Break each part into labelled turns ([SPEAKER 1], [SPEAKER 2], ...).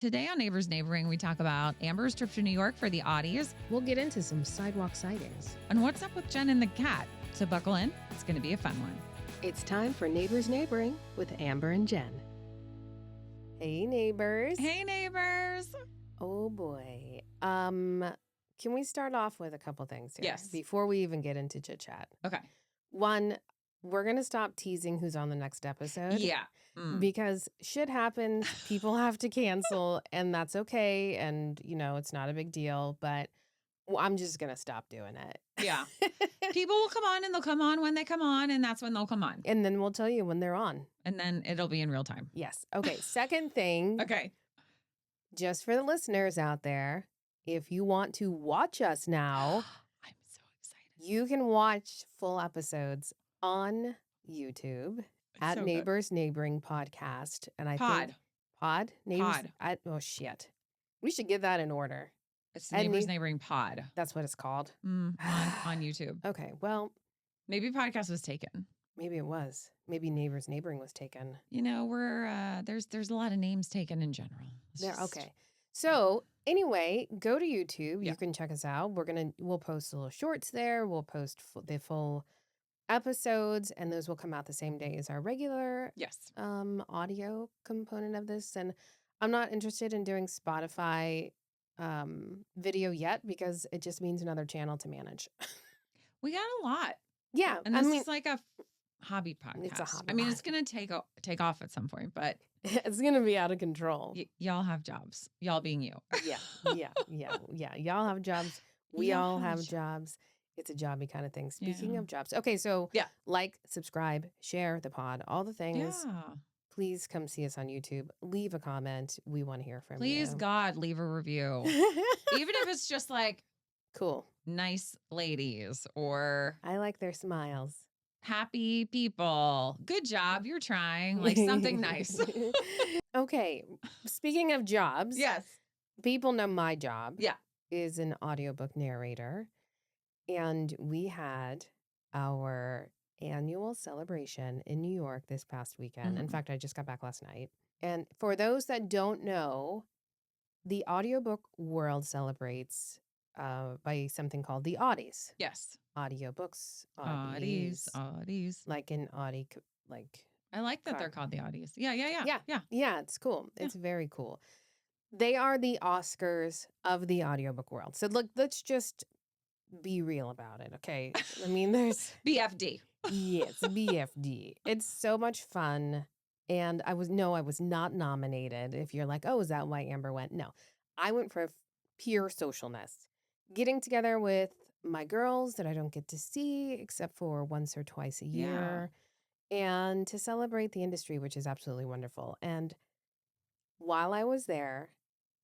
[SPEAKER 1] Today on Neighbors Neighboring, we talk about Amber's trip to New York for the Audies
[SPEAKER 2] We'll get into some sidewalk sightings.
[SPEAKER 1] and what's up with Jen and the cat. So buckle in. It's going to be a fun one.
[SPEAKER 2] It's time for Neighbors Neighboring with Amber and Jen. Hey, neighbors.
[SPEAKER 1] Hey, neighbors.
[SPEAKER 2] Oh, boy. Can we start off with a couple things here?
[SPEAKER 1] Yes.
[SPEAKER 2] Before we even get into chit-chat.
[SPEAKER 1] Okay.
[SPEAKER 2] One, we're going to stop teasing who's on the next episode.
[SPEAKER 1] Yeah.
[SPEAKER 2] Because shit happens, people have to cancel, and that's okay. And, you know, it's not a big deal, but I'm just going to stop doing it.
[SPEAKER 1] Yeah. People will come on and they'll come on when they come on, and that's when they'll come on.
[SPEAKER 2] And then we'll tell you when they're on.
[SPEAKER 1] And then it'll be in real time.
[SPEAKER 2] Yes. Okay. Second thing,
[SPEAKER 1] Okay.
[SPEAKER 2] just for the listeners out there, if you want to watch us now,
[SPEAKER 1] I'm so excited.
[SPEAKER 2] you can watch full episodes on YouTube at
[SPEAKER 1] so good.
[SPEAKER 2] Neighbors Neighboring Podcast. And I
[SPEAKER 1] Pod.
[SPEAKER 2] think Neighbors.
[SPEAKER 1] Pod.
[SPEAKER 2] Oh, shit. We should get that in order.
[SPEAKER 1] It's
[SPEAKER 2] And
[SPEAKER 1] Neighbors Neighboring Pod
[SPEAKER 2] That's what it's called.
[SPEAKER 1] on YouTube.
[SPEAKER 2] Okay. Well,
[SPEAKER 1] Maybe podcast was taken.
[SPEAKER 2] maybe it was. Maybe Neighbors Neighboring was taken.
[SPEAKER 1] You know, we're there's a lot of names taken in general. It's
[SPEAKER 2] There.
[SPEAKER 1] just-
[SPEAKER 2] Okay. So anyway, go to YouTube.
[SPEAKER 1] Yeah.
[SPEAKER 2] You can check us out. We'll post little shorts there. We'll post the full episodes, and those will come out the same day as our regular
[SPEAKER 1] Yes.
[SPEAKER 2] audio component of this. And I'm not interested in doing Spotify video yet because it just means another channel to manage.
[SPEAKER 1] We got a lot.
[SPEAKER 2] Yeah.
[SPEAKER 1] And this is like a hobby podcast.
[SPEAKER 2] It's a hobby
[SPEAKER 1] I mean, it's going to take off at some point, but
[SPEAKER 2] it's going to be out of control.
[SPEAKER 1] y'all have jobs. Y'all being you.
[SPEAKER 2] Yeah. Y'all have jobs. We
[SPEAKER 1] Y'all
[SPEAKER 2] all
[SPEAKER 1] have
[SPEAKER 2] have jobs. It's a jobby kind of thing. Speaking
[SPEAKER 1] Yeah.
[SPEAKER 2] of jobs. Okay. So
[SPEAKER 1] Yeah.
[SPEAKER 2] like, subscribe, share the pod, all the things.
[SPEAKER 1] Yeah.
[SPEAKER 2] Please come see us on YouTube. Leave a comment. We want to hear from
[SPEAKER 1] Please,
[SPEAKER 2] you.
[SPEAKER 1] God, leave a review. Even if it's just like
[SPEAKER 2] Cool.
[SPEAKER 1] nice ladies or
[SPEAKER 2] I like their smiles.
[SPEAKER 1] happy people. Good job. You're trying. Like something nice.
[SPEAKER 2] Okay. Speaking of jobs,
[SPEAKER 1] Yes.
[SPEAKER 2] people know my job
[SPEAKER 1] Yeah.
[SPEAKER 2] is an audiobook narrator. And we had our annual celebration in New York this past weekend. In
[SPEAKER 1] Mhm.
[SPEAKER 2] fact, I just got back last night. And for those that don't know, the audiobook world celebrates by something called the Audies.
[SPEAKER 1] Yes.
[SPEAKER 2] Audiobooks,
[SPEAKER 1] Audies. Audies.
[SPEAKER 2] like an Audie, like
[SPEAKER 1] I like that they're
[SPEAKER 2] car.
[SPEAKER 1] called the Audies. Yeah.
[SPEAKER 2] Yeah, it's cool. It's very cool. They are the Oscars of the audiobook world. So look, let's just be real about it, okay? I mean, there's
[SPEAKER 1] BFD.
[SPEAKER 2] yes, BFD. It's so much fun. And I was not nominated. If you're like, oh, is that why Amber went? No, I went for pure socialness. Getting together with my girls that I don't get to see except for once or twice a year. And to celebrate the industry, which is absolutely wonderful. And while I was there,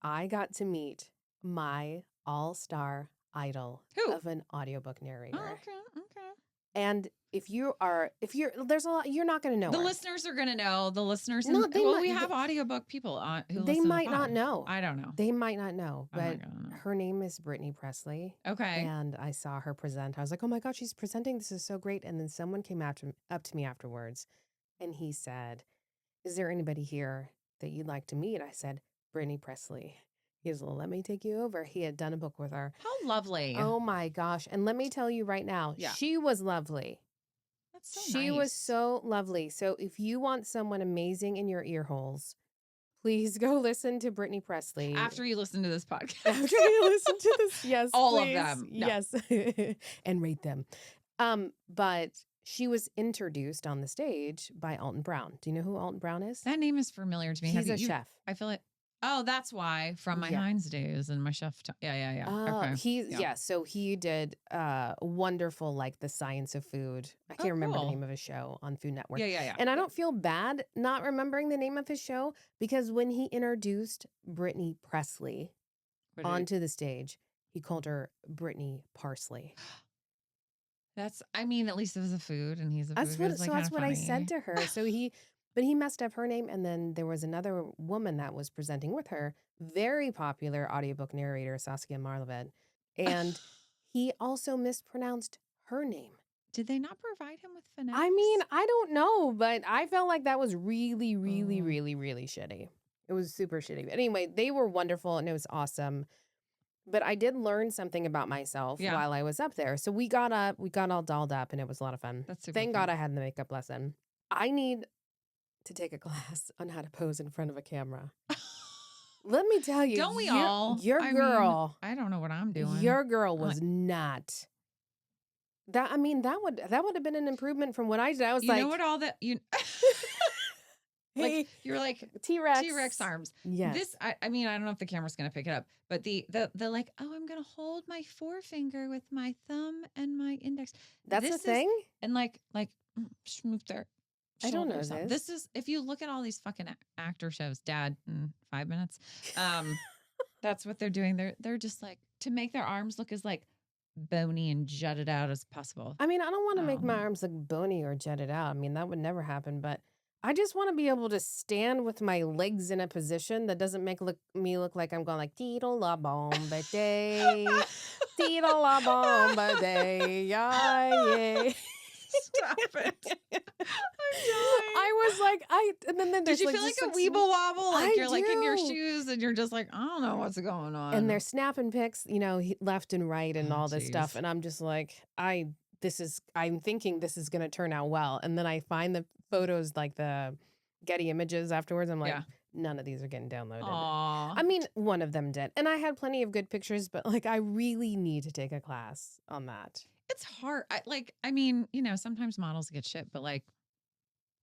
[SPEAKER 2] I got to meet my all-star idol
[SPEAKER 1] Who?
[SPEAKER 2] of an audiobook narrator.
[SPEAKER 1] Oh, okay.
[SPEAKER 2] And there's a lot, you're not going to know
[SPEAKER 1] The
[SPEAKER 2] her.
[SPEAKER 1] listeners are going to know. The listeners,
[SPEAKER 2] No, they might-
[SPEAKER 1] we have audiobook people on who
[SPEAKER 2] They
[SPEAKER 1] listen to
[SPEAKER 2] might
[SPEAKER 1] the
[SPEAKER 2] not
[SPEAKER 1] pod.
[SPEAKER 2] know.
[SPEAKER 1] I don't know.
[SPEAKER 2] They might not know,
[SPEAKER 1] I'm not
[SPEAKER 2] but
[SPEAKER 1] gonna know.
[SPEAKER 2] her name is Brittany Presley.
[SPEAKER 1] Okay.
[SPEAKER 2] And I saw her present. I was like, oh my God, she's presenting. This is so great. And then someone came up to me afterwards and he said, is there anybody here that you'd like to meet? I said, Brittany Presley. He was, well, let me take you over. He had done a book with her.
[SPEAKER 1] How lovely.
[SPEAKER 2] Oh my gosh. And let me tell you right now,
[SPEAKER 1] Yeah.
[SPEAKER 2] she was lovely.
[SPEAKER 1] That's so
[SPEAKER 2] She
[SPEAKER 1] nice.
[SPEAKER 2] was so lovely. So if you want someone amazing in your ear holes, please go listen to Brittany Presley.
[SPEAKER 1] After you listen to this podcast.
[SPEAKER 2] After you listen to this, yes,
[SPEAKER 1] All of
[SPEAKER 2] please.
[SPEAKER 1] them. No.
[SPEAKER 2] Yes, and rate them. But she was introduced on the stage by Alton Brown. Do you know who Alton Brown is?
[SPEAKER 1] That name is familiar to me.
[SPEAKER 2] He's
[SPEAKER 1] Have
[SPEAKER 2] a
[SPEAKER 1] you-
[SPEAKER 2] chef.
[SPEAKER 1] I feel it. Oh, that's why from my
[SPEAKER 2] Yeah.
[SPEAKER 1] Heinz days and my chef. Yeah. Okay.
[SPEAKER 2] So he did wonderful, like the science of food. I can't remember the
[SPEAKER 1] cool.
[SPEAKER 2] name of his show on Food Network.
[SPEAKER 1] Yeah.
[SPEAKER 2] And I don't feel bad not remembering the name of his show because when he introduced Brittany Presley
[SPEAKER 1] What did
[SPEAKER 2] onto the stage, he called her Brittany Parsley.
[SPEAKER 1] I mean, at least it was a food and he's a food.
[SPEAKER 2] That's what I said to her. But he messed up her name. And then there was another woman that was presenting with her, very popular audiobook narrator, Saskia Marleved. And he also mispronounced her name.
[SPEAKER 1] Did they not provide him with phonetics?
[SPEAKER 2] I mean, I don't know, but I felt like that was really, really, really, really shitty. It was super shitty. But anyway, they were wonderful and it was awesome. But I did learn something about myself
[SPEAKER 1] Yeah.
[SPEAKER 2] while I was up there. So we got up, we got all dolled up, and it was a lot of fun.
[SPEAKER 1] That's super
[SPEAKER 2] Thank God
[SPEAKER 1] cute.
[SPEAKER 2] I had the makeup lesson. I need to take a class on how to pose in front of a camera. Let me tell you,
[SPEAKER 1] Don't we all?
[SPEAKER 2] your
[SPEAKER 1] I mean,
[SPEAKER 2] girl,
[SPEAKER 1] I don't know what I'm doing.
[SPEAKER 2] your girl
[SPEAKER 1] I'm like,
[SPEAKER 2] was not. That I mean, that would have been an improvement from what I did. I was
[SPEAKER 1] you
[SPEAKER 2] like,
[SPEAKER 1] know what all that you like
[SPEAKER 2] hey,
[SPEAKER 1] you're like
[SPEAKER 2] T-Rex.
[SPEAKER 1] T-Rex arms.
[SPEAKER 2] Yes.
[SPEAKER 1] This I mean, I don't know if the camera's gonna pick it up, but the like, oh, I'm gonna hold my forefinger with my thumb and my index.
[SPEAKER 2] That's
[SPEAKER 1] This
[SPEAKER 2] a thing?
[SPEAKER 1] and like move their
[SPEAKER 2] I don't know
[SPEAKER 1] shoulders up.
[SPEAKER 2] this.
[SPEAKER 1] This is if you look at all these fucking actor shows, Dad, in 5 minutes. That's what they're doing. They're just like to make their arms look as like bony and jutted out as possible.
[SPEAKER 2] I mean, I don't want to make my arms look bony or jutted out. I mean, that would never happen, but I just want to be able to stand with my legs in a position that doesn't make me look like I'm going like teetle la bomba day, teetle la bomba day, yeah.
[SPEAKER 1] Stop it. I'm dying.
[SPEAKER 2] I was like, and then
[SPEAKER 1] Did
[SPEAKER 2] there's
[SPEAKER 1] you
[SPEAKER 2] like
[SPEAKER 1] feel like
[SPEAKER 2] just
[SPEAKER 1] a weeble wobble? Like
[SPEAKER 2] I
[SPEAKER 1] you're like in your
[SPEAKER 2] do.
[SPEAKER 1] shoes and you're just like, I don't know what's going on.
[SPEAKER 2] And they're snapping pics, left and right and
[SPEAKER 1] Oh,
[SPEAKER 2] all this stuff.
[SPEAKER 1] geez.
[SPEAKER 2] And I'm just like, I'm thinking this is going to turn out well. And then I find the photos, like the Getty images afterwards. I'm like,
[SPEAKER 1] Yeah.
[SPEAKER 2] none of these are getting downloaded.
[SPEAKER 1] Aw.
[SPEAKER 2] I mean, one of them did. And I had plenty of good pictures, but like, I really need to take a class on that.
[SPEAKER 1] It's hard. I mean, sometimes models get shit, but like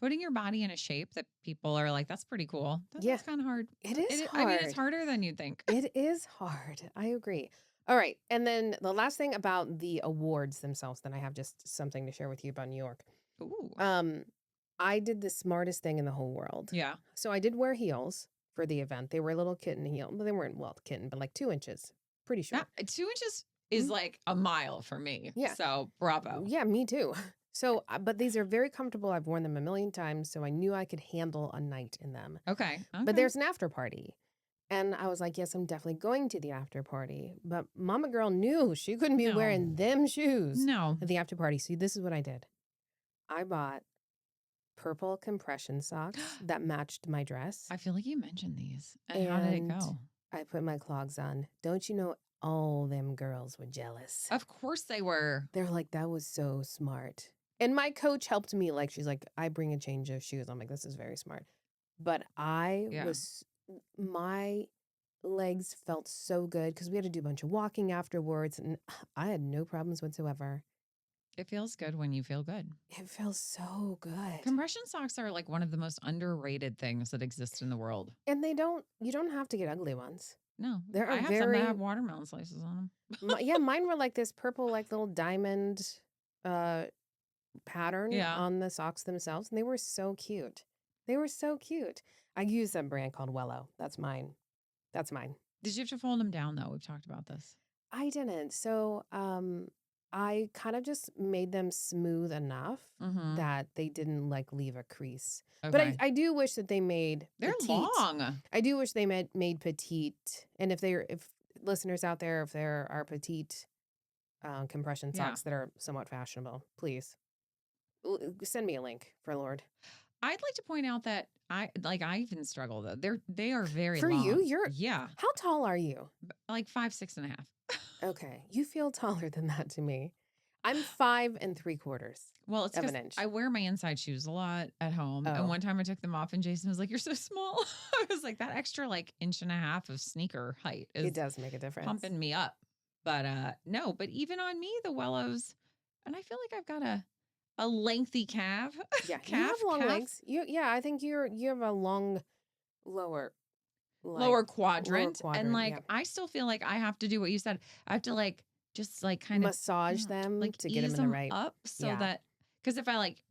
[SPEAKER 1] putting your body in a shape that people are like, that's pretty cool.
[SPEAKER 2] Yeah.
[SPEAKER 1] That's kind of hard.
[SPEAKER 2] It is hard.
[SPEAKER 1] I mean, it's harder than you'd think.
[SPEAKER 2] It is hard. I agree. All right. And then the last thing about the awards themselves, then I have just something to share with you about New York.
[SPEAKER 1] Ooh.
[SPEAKER 2] I did the smartest thing in the whole world.
[SPEAKER 1] Yeah.
[SPEAKER 2] So I did wear heels for the event. They were little kitten heels. Well, they weren't kitten, but like 2 inches. Pretty sure.
[SPEAKER 1] 2 inches is like a mile for me.
[SPEAKER 2] Yeah.
[SPEAKER 1] So bravo.
[SPEAKER 2] Yeah, me too. So, but these are very comfortable. I've worn them a million times, so I knew I could handle a night in them.
[SPEAKER 1] Okay.
[SPEAKER 2] But there's an after party. And I was like, yes, I'm definitely going to the after party. But Mama Girl knew she couldn't be wearing them shoes at the after party. So this is what I did. I bought purple compression socks that matched my dress.
[SPEAKER 1] I feel like you mentioned these. And how did it go?
[SPEAKER 2] I put my clogs on. Don't you know all them girls were jealous?
[SPEAKER 1] Of course they were.
[SPEAKER 2] They're like, that was so smart. And my coach helped me. Like, she's like, I bring a change of shoes. I'm like, this is very smart. But my legs felt so good because we had to do a bunch of walking afterwards. And I had no problems whatsoever.
[SPEAKER 1] It feels good when you feel good.
[SPEAKER 2] It feels so good.
[SPEAKER 1] Compression socks are like one of the most underrated things that exist in the world.
[SPEAKER 2] And you don't have to get ugly ones.
[SPEAKER 1] No,
[SPEAKER 2] I
[SPEAKER 1] have some that have watermelon slices on them.
[SPEAKER 2] Yeah, mine were like this purple, like little diamond pattern on the socks themselves. And they were so cute. I use a brand called Wello. That's mine.
[SPEAKER 1] Did you have to fold them down though? We've talked about this.
[SPEAKER 2] I didn't. So I kind of just made them smooth enough that they didn't like leave a crease. Okay. But I do wish that they made
[SPEAKER 1] They're
[SPEAKER 2] petite.
[SPEAKER 1] Long.
[SPEAKER 2] I do wish they made petite. And if listeners out there, if there are petite compression socks that are somewhat fashionable, please send me a link for Lord.
[SPEAKER 1] I'd like to point out that I even struggle though. They are very
[SPEAKER 2] for
[SPEAKER 1] long.
[SPEAKER 2] you. How tall are you?
[SPEAKER 1] Like 5'6.5".
[SPEAKER 2] Okay, you feel taller than that to me. I'm 5 3/4.
[SPEAKER 1] Well, it's because I wear my inside shoes a lot at home, and one time I took them off, and Jason was like, "You're so small." I was like, "That extra like 1.5 inches of sneaker height
[SPEAKER 2] it does make a difference,
[SPEAKER 1] pumping me up." But no, but even on me, the Wellos, and I feel like I've got a lengthy calf.
[SPEAKER 2] Yeah, you have long legs. I think you have a long lower
[SPEAKER 1] quadrant. And like I still feel like I have to do what you said. I have to like just like kind of
[SPEAKER 2] massage them
[SPEAKER 1] like
[SPEAKER 2] to get them in the right
[SPEAKER 1] up so that because if I like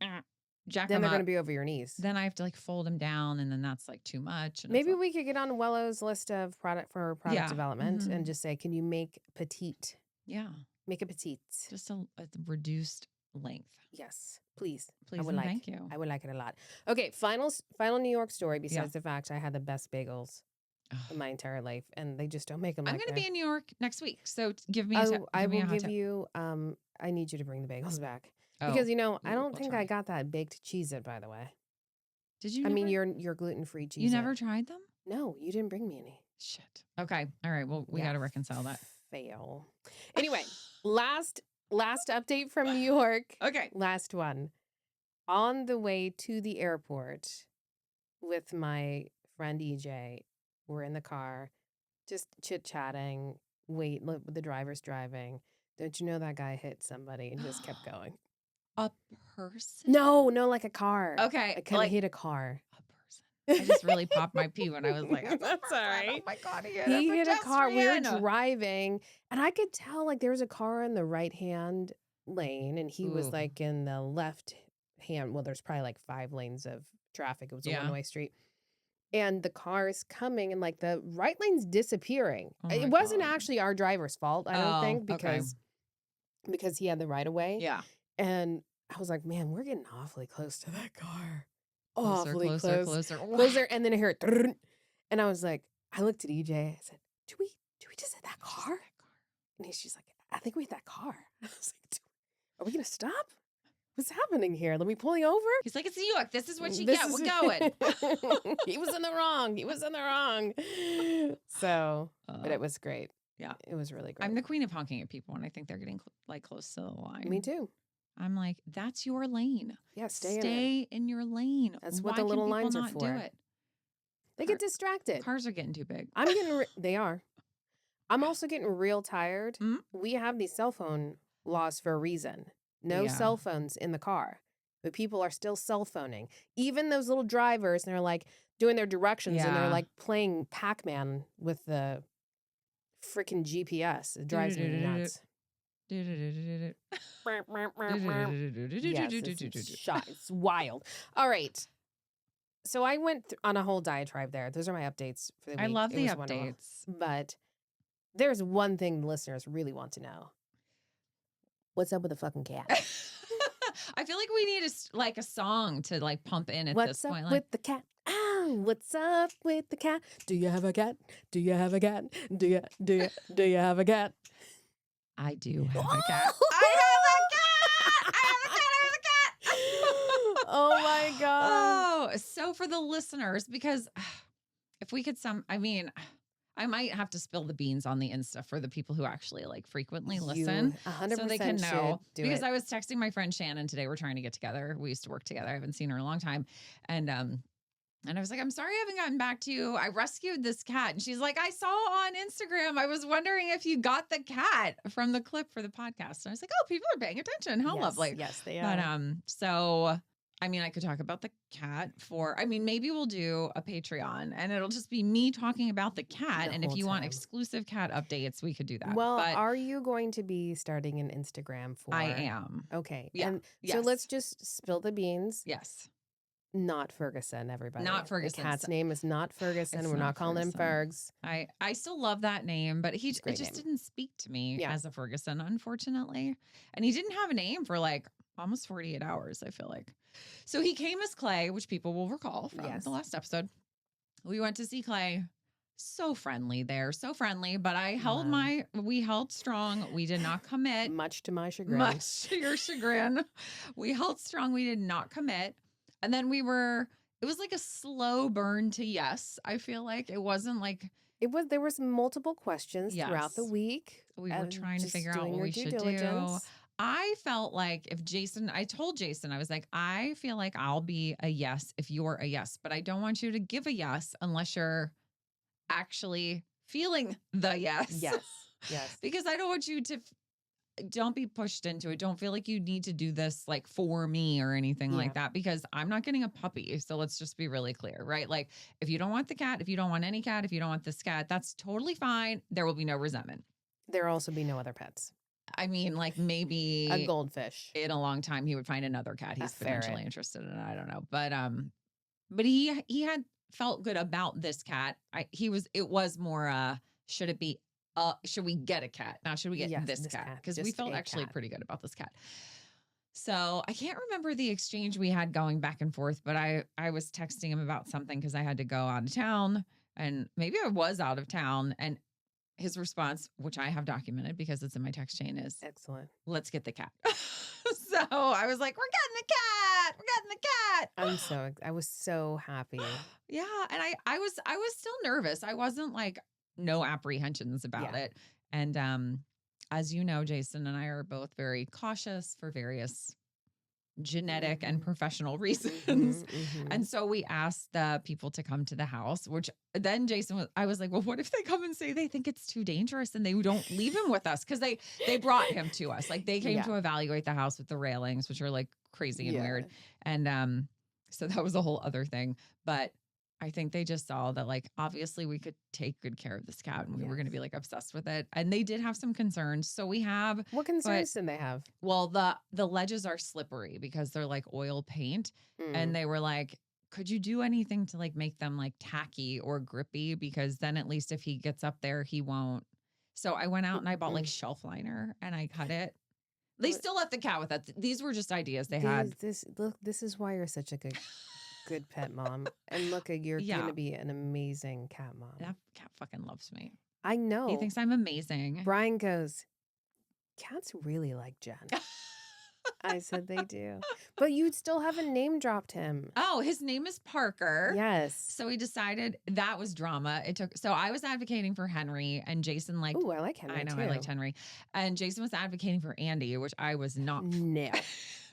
[SPEAKER 1] jack
[SPEAKER 2] then
[SPEAKER 1] them
[SPEAKER 2] they're
[SPEAKER 1] up,
[SPEAKER 2] going to be over your knees.
[SPEAKER 1] Then I have to like fold them down, and then that's like too much. And
[SPEAKER 2] maybe we could get on Wello's list of product development and just say, can you make petite?
[SPEAKER 1] Yeah,
[SPEAKER 2] make a petite,
[SPEAKER 1] just a reduced length.
[SPEAKER 2] Yes, please.
[SPEAKER 1] Thank you.
[SPEAKER 2] I would like it a lot. Okay, final New York story. Besides the fact I had the best bagels in my entire life, and they just don't make them.
[SPEAKER 1] I'm going to be in New York next week, so give me.
[SPEAKER 2] I will give you. I need you to bring the bagels back because I don't think I got that baked Cheez-It. By the way,
[SPEAKER 1] did you?
[SPEAKER 2] I mean, your gluten-free Cheez-It.
[SPEAKER 1] You never tried them?
[SPEAKER 2] No, you didn't bring me any.
[SPEAKER 1] Shit. Okay. All right. Well, we got to reconcile that.
[SPEAKER 2] Fail. Anyway, last update from New York.
[SPEAKER 1] Okay.
[SPEAKER 2] Last one. On the way to the airport with my friend EJ, we're in the car, just chit-chatting. Wait, look, the driver's driving. Don't you know that guy hit somebody and just kept going?
[SPEAKER 1] A person?
[SPEAKER 2] No, like a car.
[SPEAKER 1] Okay.
[SPEAKER 2] I kind of hit a car.
[SPEAKER 1] A person. I just really popped my pee when I was like,
[SPEAKER 2] that's all right.
[SPEAKER 1] Oh my God,
[SPEAKER 2] He hit a car. We were driving, and I could tell like there was a car in the right-hand lane, and he was like in the left hand. Well, there's probably like 5 lanes of traffic. It was a one-way street. And the car is coming, and like the right lane's disappearing. It wasn't actually our driver's fault, I don't think, because he had the right of way.
[SPEAKER 1] Yeah.
[SPEAKER 2] And I was like, man, we're getting awfully close to that car.
[SPEAKER 1] Closer.
[SPEAKER 2] And then I heard it, and I was like, I looked at EJ. I said, "Do we just hit that car?" And she's like, "I think we hit that car." I was like, "Are we gonna stop? What's happening here? Let me pull you over."
[SPEAKER 1] He's like, "It's New York. This is what you get. We're going."
[SPEAKER 2] He was in the wrong. So, but it was great.
[SPEAKER 1] Yeah,
[SPEAKER 2] it was really great.
[SPEAKER 1] I'm the queen of honking at people when I think they're getting close to the line.
[SPEAKER 2] Me too.
[SPEAKER 1] I'm like, that's your lane.
[SPEAKER 2] Yeah, stay
[SPEAKER 1] in your lane.
[SPEAKER 2] That's what the little lines are for.
[SPEAKER 1] Do it?
[SPEAKER 2] They get distracted.
[SPEAKER 1] Cars are getting too big.
[SPEAKER 2] They are. I'm also getting real tired.
[SPEAKER 1] Mm-hmm.
[SPEAKER 2] We have these cell phone laws for a reason. No cell phones in the car. But people are still cell phoning. Even those little drivers, and they're like doing their directions and they're like playing Pac-Man with the freaking GPS. It drives me nuts. Yes, it's wild. All right. So I went on a whole diatribe there. Those are my updates for the week.
[SPEAKER 1] I love the updates.
[SPEAKER 2] Wonderful. But there's one thing the listeners really want to know. What's up with the fucking cat?
[SPEAKER 1] I feel like we need a song to like pump in at this point.
[SPEAKER 2] What's up with the cat? What's up with the cat? Do you have a cat? Do you have a cat? Do you have a cat?
[SPEAKER 1] I do have a cat. I have a cat.
[SPEAKER 2] Oh my God.
[SPEAKER 1] Oh, so for the listeners, because if we could I might have to spill the beans on the Insta for the people who actually like frequently listen.
[SPEAKER 2] 100%
[SPEAKER 1] so they can know. Because
[SPEAKER 2] it.
[SPEAKER 1] I was texting my friend Shannon today. We're trying to get together. We used to work together. I haven't seen her in a long time. And I was like, I'm sorry I haven't gotten back to you. I rescued this cat. And she's like, I saw on Instagram. I was wondering if you got the cat from the clip for the podcast. And I was like, oh, people are paying attention. How lovely.
[SPEAKER 2] Yes, they are.
[SPEAKER 1] But so I could talk about the cat maybe we'll do a Patreon and it'll just be me talking about the cat. And if you want exclusive cat updates, we could do that.
[SPEAKER 2] Well, are you going to be starting an Instagram for?
[SPEAKER 1] I am.
[SPEAKER 2] Okay.
[SPEAKER 1] Yeah.
[SPEAKER 2] And so let's just spill the beans.
[SPEAKER 1] Yes.
[SPEAKER 2] Not Ferguson, everybody.
[SPEAKER 1] Not Ferguson.
[SPEAKER 2] The cat's name is not Ferguson. We're not calling him Fergs.
[SPEAKER 1] I still love that name, but it just didn't speak to me as a Ferguson, unfortunately. And he didn't have a name for like almost 48 hours, I feel like. So he came as Clay, which people will recall from the last episode. We went to see Clay. So friendly there, so friendly. But we held strong. We did not commit.
[SPEAKER 2] Much to my chagrin.
[SPEAKER 1] Much to your chagrin. We held strong. We did not commit. And then it was like a slow burn to yes. I feel like it wasn't like.
[SPEAKER 2] There was multiple questions throughout the week.
[SPEAKER 1] We were trying to figure out what we should do. I felt like I told Jason, I was like, I feel like I'll be a yes if you're a yes, but I don't want you to give a yes unless you're actually feeling the yes.
[SPEAKER 2] Yes.
[SPEAKER 1] Because I don't want you to, don't be pushed into it. Don't feel like you need to do this like for me or anything like that, because I'm not getting a puppy. So let's just be really clear, right? Like if you don't want the cat, if you don't want any cat, if you don't want this cat, that's totally fine. There will be no resentment.
[SPEAKER 2] There will also be no other pets.
[SPEAKER 1] Like maybe
[SPEAKER 2] a goldfish.
[SPEAKER 1] In a long time, he would find another cat he's potentially interested in. I don't know, but he had felt good about this cat. It was more should we get a cat now? Should we get this cat? Because we felt actually pretty good about this cat. So I can't remember the exchange we had going back and forth, but I was texting him about something because I had to go out of town, and maybe I was out of town, and his response, which I have documented because it's in my text chain, is
[SPEAKER 2] excellent.
[SPEAKER 1] Let's get the cat. So I was like, we're getting the cat. We're getting the cat.
[SPEAKER 2] I was so happy.
[SPEAKER 1] Yeah. And I was still nervous. I wasn't like no apprehensions about it. And as you know, Jason and I are both very cautious for various genetic and professional reasons. And so we asked the people to come to the house, which then I was like, well, what if they come and say they think it's too dangerous and they don't leave him with us? Cause they brought him to us. Like they came to evaluate the house with the railings, which are like crazy and weird. And so that was a whole other thing. But I think they just saw that, like, obviously we could take good care of this cat and we were going to be like obsessed with it. And they did have some concerns. So we have.
[SPEAKER 2] What concerns did they have?
[SPEAKER 1] Well, the ledges are slippery because they're like oil paint. And they were like, could you do anything to like make them like tacky or grippy? Because then at least if he gets up there, he won't. So I went out and I bought like shelf liner and I cut it. They still left the cat with us. These were just ideas they had.
[SPEAKER 2] This is why you're such a good pet mom. And look, you're going to be an amazing cat mom.
[SPEAKER 1] That cat fucking loves me.
[SPEAKER 2] I know.
[SPEAKER 1] He thinks I'm amazing.
[SPEAKER 2] Brian goes, cats really like Jen. I said they do. But you still haven't name dropped him.
[SPEAKER 1] Oh, his name is Parker.
[SPEAKER 2] Yes.
[SPEAKER 1] So we decided that was drama. So I was advocating for Henry and Jason liked.
[SPEAKER 2] Ooh, I like Henry.
[SPEAKER 1] I know,
[SPEAKER 2] too.
[SPEAKER 1] I liked Henry. And Jason was advocating for Andy, which I was not.
[SPEAKER 2] No.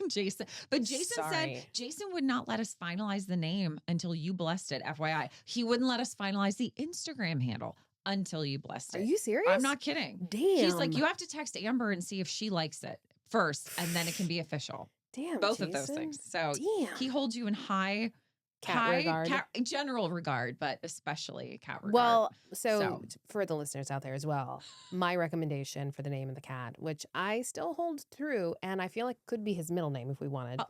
[SPEAKER 1] Jason said Jason would not let us finalize the name until you blessed it. FYI, he wouldn't let us finalize the Instagram handle until you blessed it.
[SPEAKER 2] Are you serious?
[SPEAKER 1] I'm not kidding.
[SPEAKER 2] Damn.
[SPEAKER 1] He's like, you have to text Amber and see if she likes it first, and then it can be official.
[SPEAKER 2] Damn,
[SPEAKER 1] both
[SPEAKER 2] Jason.
[SPEAKER 1] of those things. So
[SPEAKER 2] Damn.
[SPEAKER 1] he holds you in high regard, general regard, but especially cat regard.
[SPEAKER 2] Well, so for the listeners out there as well, my recommendation for the name of the cat, which I still hold true, and I feel like could be his middle name if we wanted,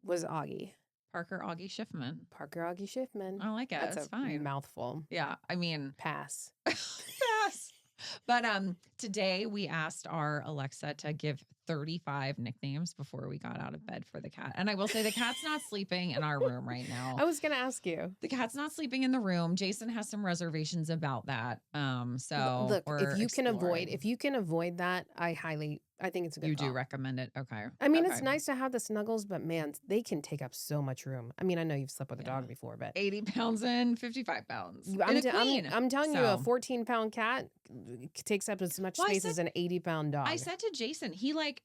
[SPEAKER 2] was Augie.
[SPEAKER 1] Parker Augie Schiffman.
[SPEAKER 2] Parker Augie Schiffman.
[SPEAKER 1] I like it. That's fine.
[SPEAKER 2] Mouthful.
[SPEAKER 1] Yeah, I mean,
[SPEAKER 2] pass.
[SPEAKER 1] Pass. But today we asked our Alexa to give 35 nicknames before we got out of bed for the cat. And I will say the cat's not sleeping in our room right now.
[SPEAKER 2] I was going to ask you.
[SPEAKER 1] The cat's not sleeping in the room. Jason has some reservations about that. So
[SPEAKER 2] look, if you can avoid that, I think it's a good
[SPEAKER 1] You
[SPEAKER 2] call.
[SPEAKER 1] do recommend it. Okay.
[SPEAKER 2] I mean, it's nice to have the snuggles, but man, they can take up so much room. I mean, I know you've slept with a dog before, but
[SPEAKER 1] 80 pounds and 55 pounds.
[SPEAKER 2] I'm telling you, a 14-pound cat takes up as much space as an 80-pound dog.
[SPEAKER 1] I said to Jason,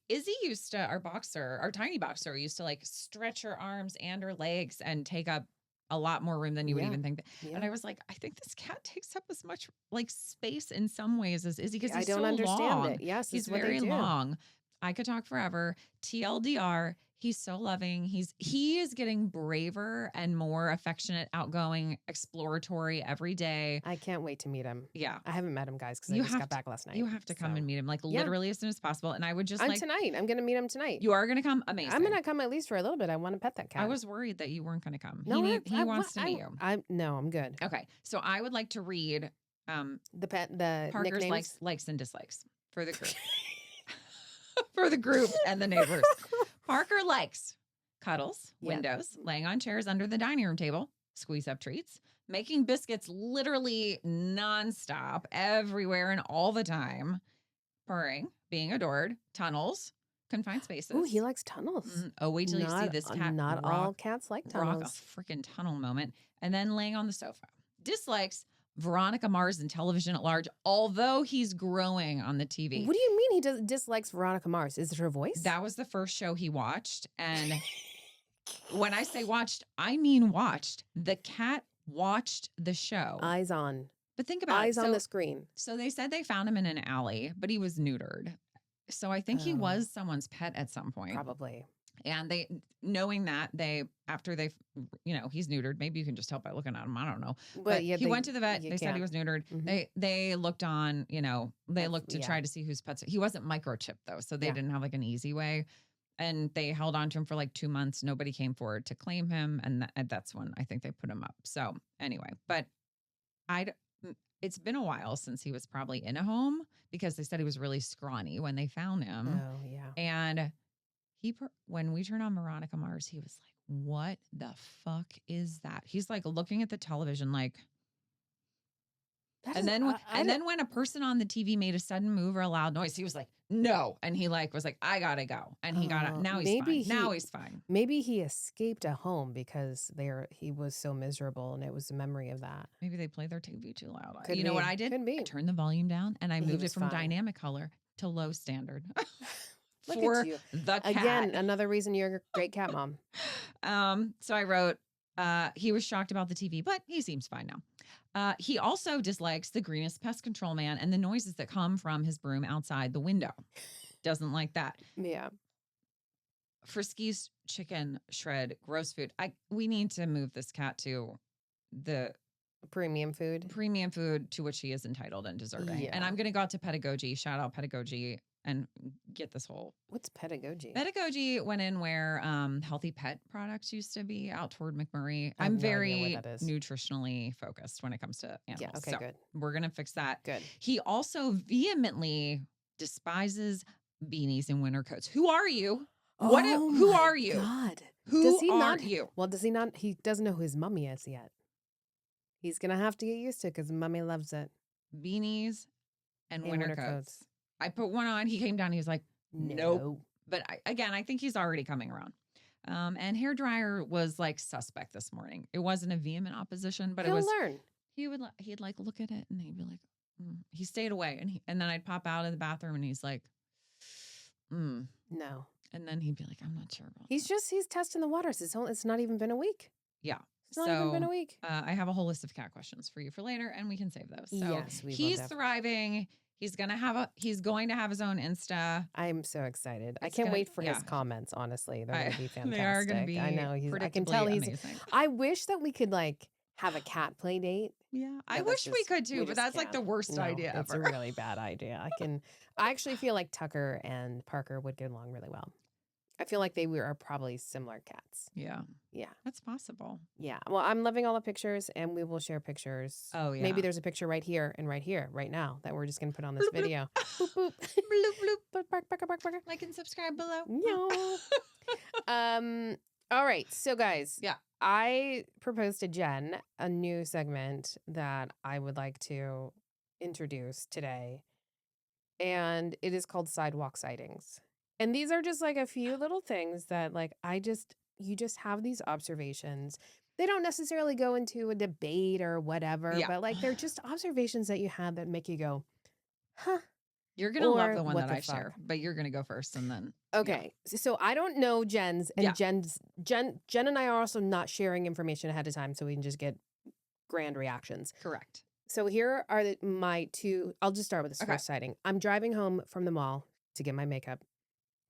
[SPEAKER 1] Izzy used to, our tiny boxer used to like stretch her arms and her legs and take up a lot more room than you would even think. And I was like, I think this cat takes up as much like space in some ways as Izzy because he's so long. I don't understand it.
[SPEAKER 2] Yes,
[SPEAKER 1] he's very long. I could talk forever. TLDR, he's so loving. He is getting braver and more affectionate, outgoing, exploratory every day.
[SPEAKER 2] I can't wait to meet him.
[SPEAKER 1] Yeah.
[SPEAKER 2] I haven't met him, guys, because I just got back last night.
[SPEAKER 1] You have to come and meet him, like literally as soon as possible. And I would just
[SPEAKER 2] tonight. I'm going to meet him tonight.
[SPEAKER 1] You are going to come? Amazing.
[SPEAKER 2] I'm going to come at least for a little bit. I want to pet that cat.
[SPEAKER 1] I was worried that you weren't going to come.
[SPEAKER 2] No,
[SPEAKER 1] he wants to meet you.
[SPEAKER 2] No, I'm good.
[SPEAKER 1] Okay. So I would like to read
[SPEAKER 2] the
[SPEAKER 1] Parker's
[SPEAKER 2] nicknames?
[SPEAKER 1] likes and dislikes for the group. For the group and the neighbors. Parker likes cuddles, windows, laying on chairs under the dining room table, squeeze up treats, making biscuits literally nonstop, everywhere and all the time, purring, being adored, tunnels, confined spaces.
[SPEAKER 2] Oh, he likes tunnels.
[SPEAKER 1] Oh, wait till you see this cat.
[SPEAKER 2] Not all cats like tunnels.
[SPEAKER 1] Rock a freaking tunnel moment. And then laying on the sofa. Dislikes Veronica Mars and television at large, although he's growing on the TV.
[SPEAKER 2] What do you mean he dislikes Veronica Mars? Is it her voice?
[SPEAKER 1] That was the first show he watched. And when I say watched, I mean watched. The cat watched the show.
[SPEAKER 2] Eyes on.
[SPEAKER 1] But think about
[SPEAKER 2] Eyes on the screen.
[SPEAKER 1] So they said they found him in an alley, but he was neutered. So I think he was someone's pet at some point.
[SPEAKER 2] Probably.
[SPEAKER 1] And knowing that, after he's neutered. Maybe you can just tell by looking at him. I don't know. But he went to the vet. They said he was neutered. Mm-hmm. They looked on, they looked to try to see whose pets. He wasn't microchipped though. So they didn't have like an easy way. And they held on to him for like 2 months. Nobody came forward to claim him. And that's when I think they put him up. So anyway, but it's been a while since he was probably in a home because they said he was really scrawny when they found him.
[SPEAKER 2] Oh yeah.
[SPEAKER 1] And when we turned on Veronica Mars, he was like, what the fuck is that? He's like looking at the television like, And then when a person on the TV made a sudden move or a loud noise, he was like, no. And he was like, I gotta go. And he got out. Now he's fine. Now he's fine.
[SPEAKER 2] Maybe he escaped a home because he was so miserable and it was a memory of that.
[SPEAKER 1] Maybe they played their TV too loud.
[SPEAKER 2] Could
[SPEAKER 1] you
[SPEAKER 2] be.
[SPEAKER 1] know what I did?
[SPEAKER 2] Could be.
[SPEAKER 1] I turned the volume down and I moved it from
[SPEAKER 2] fine.
[SPEAKER 1] dynamic color to low standard.
[SPEAKER 2] Look
[SPEAKER 1] for
[SPEAKER 2] at you.
[SPEAKER 1] the cat.
[SPEAKER 2] Again, another reason you're a great cat mom.
[SPEAKER 1] So I wrote, he was shocked about the TV, but he seems fine now. He also dislikes the greenest pest control man and the noises that come from his broom outside the window. Doesn't like that.
[SPEAKER 2] Yeah.
[SPEAKER 1] Frisky's chicken shred, gross food. We need to move this cat to the
[SPEAKER 2] premium food
[SPEAKER 1] to which he is entitled and deserving.
[SPEAKER 2] Yeah.
[SPEAKER 1] And I'm going to go out to Pedagogy, shout out Pedagogy, and get this whole.
[SPEAKER 2] What's Pedagogy?
[SPEAKER 1] Pedagogy went in where healthy pet products used to be out toward McMurray. I'm very nutritionally focused when it comes to animals.
[SPEAKER 2] Yeah, okay,
[SPEAKER 1] so
[SPEAKER 2] good.
[SPEAKER 1] We're going to fix that.
[SPEAKER 2] Good.
[SPEAKER 1] He also vehemently despises beanies and winter coats. Who are you? Who are you?
[SPEAKER 2] God.
[SPEAKER 1] Who are you?
[SPEAKER 2] Well, does he not? He doesn't know who his mummy is yet. He's going to have to get used to it because mummy loves it.
[SPEAKER 1] Beanies and winter coats. I put one on. He came down. He was like, nope. But I think he's already coming around. And hairdryer was like suspect this morning. It wasn't a vehement opposition, but
[SPEAKER 2] He'll learn.
[SPEAKER 1] He'd like look at it and he'd be like, He stayed away, and then I'd pop out of the bathroom and he's like,
[SPEAKER 2] no.
[SPEAKER 1] And then he'd be like, I'm not sure about
[SPEAKER 2] he's testing the waters. It's not even been a week.
[SPEAKER 1] Yeah.
[SPEAKER 2] It's not even been a week.
[SPEAKER 1] I have a whole list of cat questions for you for later, and we can save those. So
[SPEAKER 2] yes,
[SPEAKER 1] he's thriving. He's going to have his own Insta.
[SPEAKER 2] I'm so excited. I can't wait for his comments, honestly. They're going to be fantastic.
[SPEAKER 1] They are going to be
[SPEAKER 2] I know. I can tell he's
[SPEAKER 1] amazing.
[SPEAKER 2] I wish that we could have a cat play date.
[SPEAKER 1] Yeah. I wish we could too, but that's like the worst idea ever.
[SPEAKER 2] It's a really bad idea. I actually feel like Tucker and Parker would get along really well. I feel like they are probably similar cats.
[SPEAKER 1] Yeah.
[SPEAKER 2] Yeah.
[SPEAKER 1] That's possible.
[SPEAKER 2] Yeah. Well, I'm loving all the pictures, and we will share pictures.
[SPEAKER 1] Oh, yeah.
[SPEAKER 2] Maybe there's a picture right here and right here, right now, that we're just going to put on this video. Boop, boop.
[SPEAKER 1] Bloop, bloop.
[SPEAKER 2] Bark.
[SPEAKER 1] Like and subscribe below.
[SPEAKER 2] No. All right. So, guys.
[SPEAKER 1] Yeah.
[SPEAKER 2] I proposed to Jen a new segment that I would like to introduce today. And it is called Sidewalk Sightings. And these are just like a few little things that you just have these observations. They don't necessarily go into a debate or whatever, but they're just observations that you have that make you go, huh.
[SPEAKER 1] You're going to love the one that I share, but you're going to go first and then.
[SPEAKER 2] Okay. Yeah. So I don't know Jen's, and Jen and I are also not sharing information ahead of time so we can just get grand reactions.
[SPEAKER 1] Correct.
[SPEAKER 2] So here are my two. I'll just start with this first sighting. I'm driving home from the mall to get my makeup.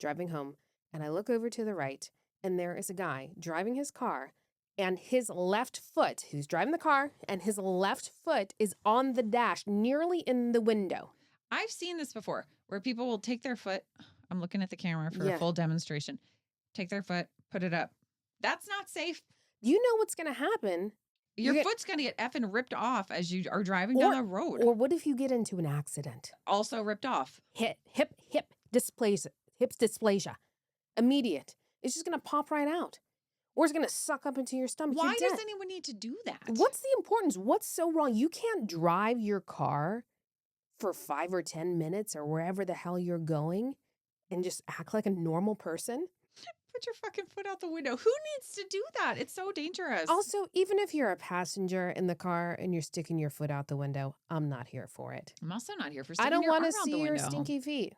[SPEAKER 2] Driving home, and I look over to the right, and there is a guy driving his car, and his left foot, who's driving the car, and his left foot is on the dash, nearly in the window.
[SPEAKER 1] I've seen this before, where people will take their foot. I'm looking at the camera for a full demonstration. Take their foot, put it up. That's not safe.
[SPEAKER 2] You know what's going to happen.
[SPEAKER 1] Your foot's going to get effing ripped off as you are driving down the road.
[SPEAKER 2] Or what if you get into an accident?
[SPEAKER 1] Also ripped off.
[SPEAKER 2] Hip dysplasia. Hips dysplasia. Immediate. It's just going to pop right out. Or it's going to suck up into your stomach.
[SPEAKER 1] Why does anyone need to do that?
[SPEAKER 2] What's the importance? What's so wrong? You can't drive your car for 5 or 10 minutes or wherever the hell you're going and just act like a normal person.
[SPEAKER 1] Put your fucking foot out the window. Who needs to do that? It's so dangerous.
[SPEAKER 2] Also, even if you're a passenger in the car and you're sticking your foot out the window, I'm not here for it.
[SPEAKER 1] I'm also not here for sticking
[SPEAKER 2] I don't
[SPEAKER 1] want
[SPEAKER 2] to see your stinky feet.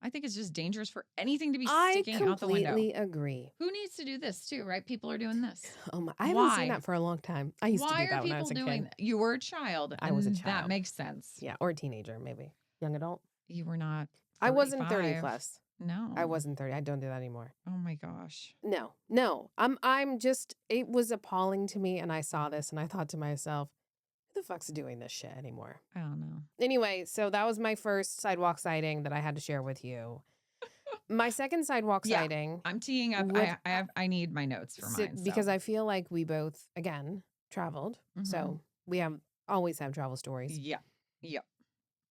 [SPEAKER 1] I think it's just dangerous for anything to be sticking out the window.
[SPEAKER 2] I completely agree.
[SPEAKER 1] Who needs to do this too, right? People are doing this.
[SPEAKER 2] Oh my! I haven't seen that for a long time. I used to do that when I was a kid.
[SPEAKER 1] You were a child.
[SPEAKER 2] I was a child.
[SPEAKER 1] That makes sense.
[SPEAKER 2] Yeah, or a teenager, maybe. Young adult.
[SPEAKER 1] You were not 35.
[SPEAKER 2] I wasn't 30 plus.
[SPEAKER 1] No.
[SPEAKER 2] I wasn't 30. I don't do that anymore.
[SPEAKER 1] Oh my gosh.
[SPEAKER 2] No. I'm just, it was appalling to me, and I saw this and I thought to myself, who the fuck's doing this shit anymore?
[SPEAKER 1] I don't know.
[SPEAKER 2] Anyway, so that was my first sidewalk sighting that I had to share with you. My second sidewalk sighting.
[SPEAKER 1] I'm teeing up. I need my notes for mine.
[SPEAKER 2] Because I feel like we both, again, traveled. Mm-hmm. So we always have travel stories.
[SPEAKER 1] Yeah. Yep.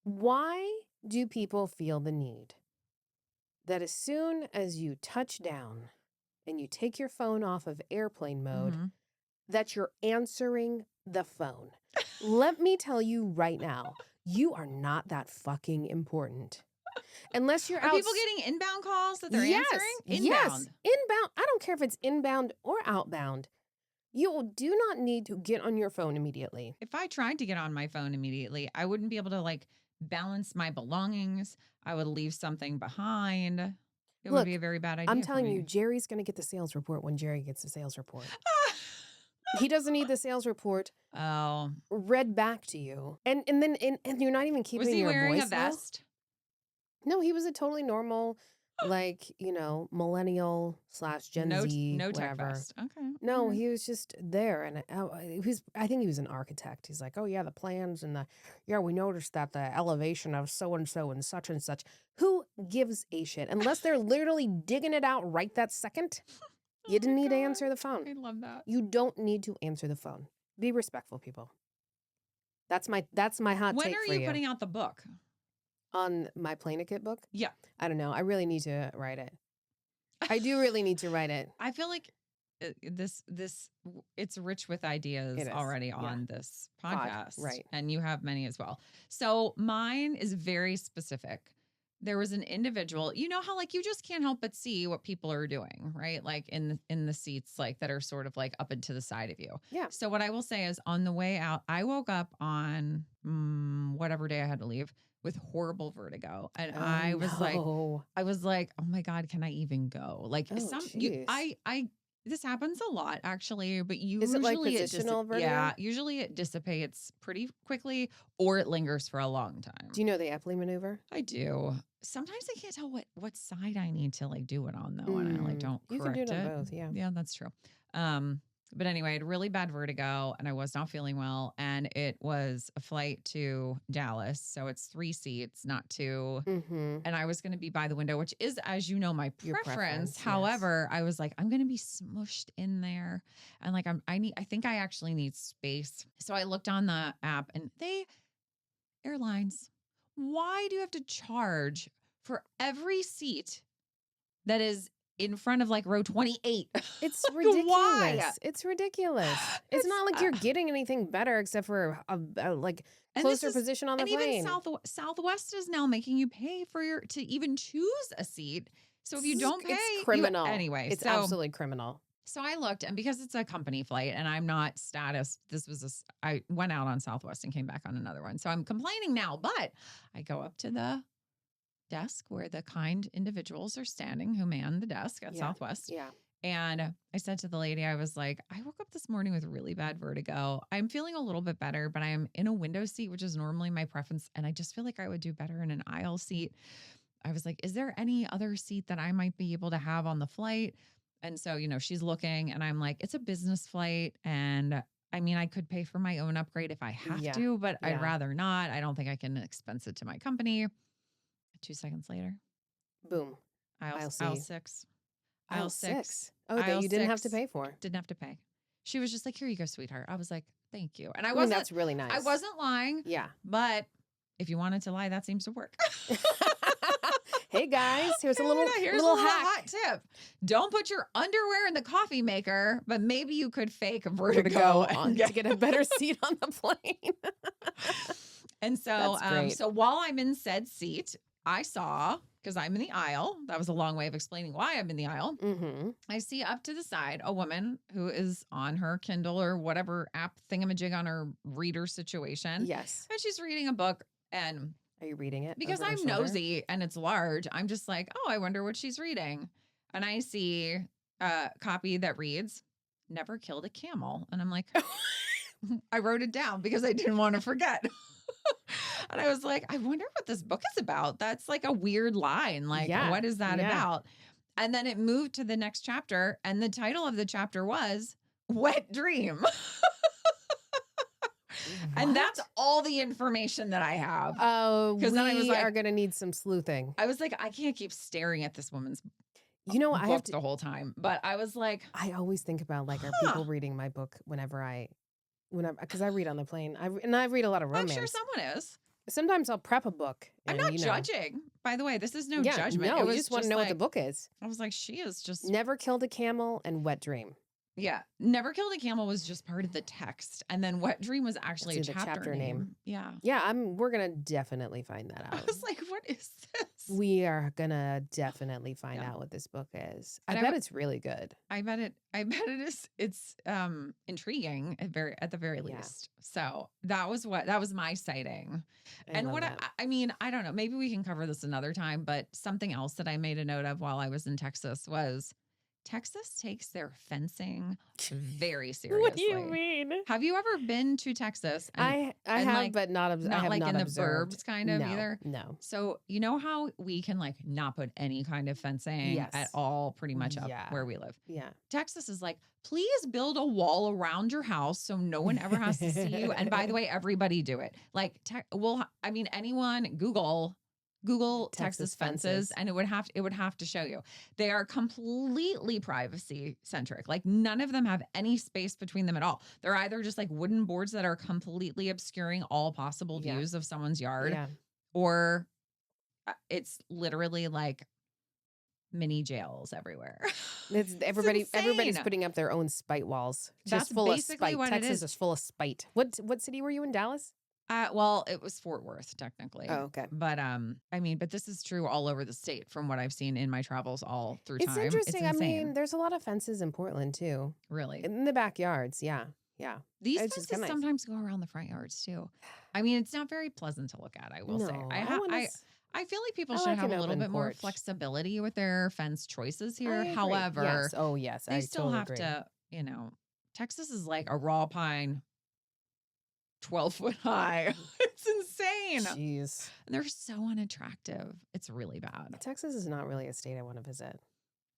[SPEAKER 2] Why do people feel the need that as soon as you touch down and you take your phone off of airplane mode, that you're answering the phone. Let me tell you right now, you are not that fucking important. Unless you're
[SPEAKER 1] Are
[SPEAKER 2] out.
[SPEAKER 1] people getting inbound calls that they're answering? Inbound.
[SPEAKER 2] Yes. Inbound. I don't care if it's inbound or outbound. You do not need to get on your phone immediately.
[SPEAKER 1] If I tried to get on my phone immediately, I wouldn't be able to like balance my belongings. I would leave something behind. It would be a very bad idea.
[SPEAKER 2] I'm telling
[SPEAKER 1] for me.
[SPEAKER 2] you, Jerry's going to get the sales report when Jerry gets the sales report. He doesn't need the sales report read back to you. And then you're not even keeping your voice.
[SPEAKER 1] Was he wearing a vest?
[SPEAKER 2] No, he was a totally normal, like, millennial / Gen Z,
[SPEAKER 1] no
[SPEAKER 2] whatever.
[SPEAKER 1] tech vest. Okay.
[SPEAKER 2] No, he was just there. And I think he was an architect. He's like, oh, yeah, the plans and we noticed that the elevation of so-and-so and such and such. Who gives a shit? Unless they're literally digging it out right that second, you didn't need to answer the phone.
[SPEAKER 1] I love that.
[SPEAKER 2] You don't need to answer the phone. Be respectful, people. That's my hot take for you.
[SPEAKER 1] When are you putting out the book?
[SPEAKER 2] On my Plane-a-Kit book?
[SPEAKER 1] Yeah.
[SPEAKER 2] I don't know. I really need to write it. I do really need to write it.
[SPEAKER 1] I feel like it's rich with ideas already on this podcast.
[SPEAKER 2] Right.
[SPEAKER 1] And you have many as well. So mine is very specific. There was an individual, you know how like you just can't help but see what people are doing, right? Like in the seats like that are sort of like up and to the side of you.
[SPEAKER 2] Yeah.
[SPEAKER 1] So what I will say is on the way out, I woke up on whatever day I had to leave with horrible vertigo. And I was like, oh my God, can I even go? Like this happens a lot actually, but usually
[SPEAKER 2] is it like positional vertigo?
[SPEAKER 1] Yeah, usually it dissipates pretty quickly or it lingers for a long time.
[SPEAKER 2] Do you know the Epley maneuver?
[SPEAKER 1] I do. Sometimes I can't tell what side I need to like do it on though. And I like don't correct it.
[SPEAKER 2] You can do it on both, yeah.
[SPEAKER 1] Yeah, that's true. But anyway, I had really bad vertigo and I was not feeling well. And it was a flight to Dallas. So it's 3 seats, not 2.
[SPEAKER 2] Mm-hmm.
[SPEAKER 1] And I was going to be by the window, which is, as you know, my preference.
[SPEAKER 2] Yes.
[SPEAKER 1] However, I was like, I'm going to be smushed in there. And like, I think I actually need space. So I looked on the app and airlines, why do you have to charge for every seat that is in front of like row 28?
[SPEAKER 2] It's ridiculous.
[SPEAKER 1] Why?
[SPEAKER 2] It's ridiculous. It's not like you're getting anything better except for a like closer position on the plane.
[SPEAKER 1] Even Southwest is now making you pay to even choose a seat. So if you don't pay,
[SPEAKER 2] it's criminal.
[SPEAKER 1] Anyway,
[SPEAKER 2] it's absolutely criminal.
[SPEAKER 1] So I looked, and because it's a company flight and I'm not status, I went out on Southwest and came back on another one. So I'm complaining now, but I go up to the desk where the kind individuals are standing who man the desk at Southwest.
[SPEAKER 2] Yeah.
[SPEAKER 1] And I said to the lady, I was like, I woke up this morning with really bad vertigo. I'm feeling a little bit better, but I am in a window seat, which is normally my preference. And I just feel like I would do better in an aisle seat. I was like, is there any other seat that I might be able to have on the flight? And so, she's looking and I'm like, it's a business flight. And I mean, I could pay for my own upgrade if I have to, but I'd rather not. I don't think I can expense it to my company. 2 seconds later.
[SPEAKER 2] Boom.
[SPEAKER 1] Aisle 6.
[SPEAKER 2] Aisle 6. Oh, that you didn't have to pay for.
[SPEAKER 1] Didn't have to pay. She was just like, here you go, sweetheart. I was like, thank you. And I
[SPEAKER 2] mean, that's really nice.
[SPEAKER 1] I wasn't lying.
[SPEAKER 2] Yeah.
[SPEAKER 1] But if you wanted to lie, that seems to work.
[SPEAKER 2] Hey guys, here's a little hack.
[SPEAKER 1] Hot tip. Don't put your underwear in the coffee maker, but maybe you could fake vertigo
[SPEAKER 2] to get a better seat on the plane.
[SPEAKER 1] And so, so while I'm in said seat, I saw, because I'm in the aisle, that was a long way of explaining why I'm in the aisle.
[SPEAKER 2] Mm-hmm.
[SPEAKER 1] I see up to the side a woman who is on her Kindle or whatever app thingamajig on her reader situation.
[SPEAKER 2] Yes.
[SPEAKER 1] And she's reading a book. And
[SPEAKER 2] are you reading it?
[SPEAKER 1] Because I'm nosy and it's large, I'm just like, oh, I wonder what she's reading. And I see a copy that reads, "Never killed a camel." And I'm like, I wrote it down because I didn't want to forget. And I was like, I wonder what this book is about. That's like a weird line. Like, what is that about? And then it moved to the next chapter. And the title of the chapter was Wet Dream. And that's all the information that I have.
[SPEAKER 2] Oh, because then I was like, are going to need some sleuthing.
[SPEAKER 1] I was like, I can't keep staring at this woman's
[SPEAKER 2] I have to,
[SPEAKER 1] the whole time. But I was like,
[SPEAKER 2] I always think about like, are people reading my book whenever because I read on the plane. I read a lot of romance.
[SPEAKER 1] I'm sure someone is.
[SPEAKER 2] Sometimes I'll prep a book.
[SPEAKER 1] I'm not judging. By the way, this is no judgment.
[SPEAKER 2] No, you just want to know what the book is.
[SPEAKER 1] I was like, she is just
[SPEAKER 2] Never Killed a Camel and Wet Dream.
[SPEAKER 1] Yeah. Never Killed a Camel was just part of the text. And then Wet Dream was actually a
[SPEAKER 2] See the
[SPEAKER 1] chapter name. Yeah.
[SPEAKER 2] Yeah, we're gonna definitely find that
[SPEAKER 1] I
[SPEAKER 2] out.
[SPEAKER 1] was like, what is this?
[SPEAKER 2] We are gonna definitely find out what this book is. I
[SPEAKER 1] And
[SPEAKER 2] bet it's really good.
[SPEAKER 1] I bet it is. It's intriguing at the very
[SPEAKER 2] Yeah.
[SPEAKER 1] least. So that was my sighting. And what I mean, I don't know. Maybe we can cover this another time. But something else that I made a note of while I was in Texas was Texas takes their fencing very seriously.
[SPEAKER 2] What do you mean?
[SPEAKER 1] Have you ever been to Texas?
[SPEAKER 2] I have,
[SPEAKER 1] like,
[SPEAKER 2] but not I have
[SPEAKER 1] like
[SPEAKER 2] not
[SPEAKER 1] in
[SPEAKER 2] observed.
[SPEAKER 1] the burbs kind of either.
[SPEAKER 2] No.
[SPEAKER 1] So you know how we can like not put any kind of fencing at all, pretty much up where we live.
[SPEAKER 2] Yeah.
[SPEAKER 1] Texas is like, please build a wall around your house so no one ever has to see you. And by the way, everybody do it. Like, anyone Google Texas fences, and it would have to show you. They are completely privacy centric. Like none of them have any space between them at all. They're either just like wooden boards that are completely obscuring all possible views of someone's yard, or it's literally like mini jails everywhere.
[SPEAKER 2] Everybody's putting up their own spite walls.
[SPEAKER 1] That's
[SPEAKER 2] just full
[SPEAKER 1] basically
[SPEAKER 2] of spite.
[SPEAKER 1] what
[SPEAKER 2] Texas
[SPEAKER 1] it is.
[SPEAKER 2] is full of spite. What city were you in? Dallas?
[SPEAKER 1] Well, it was Fort Worth technically.
[SPEAKER 2] Oh, okay.
[SPEAKER 1] But but this is true all over the state from what I've seen in my travels all through time.
[SPEAKER 2] It's interesting. I mean, there's a lot of fences in Portland too.
[SPEAKER 1] Really?
[SPEAKER 2] In the backyards, yeah.
[SPEAKER 1] These fences sometimes go around the front yards too. I mean, it's not very pleasant to look at, I will say. I feel like people should have a little bit more flexibility with their fence choices here. However, they still have to, Texas is like a raw pine 12 foot high. It's insane.
[SPEAKER 2] Jeez.
[SPEAKER 1] And they're so unattractive. It's really bad.
[SPEAKER 2] Texas is not really a state I want to visit.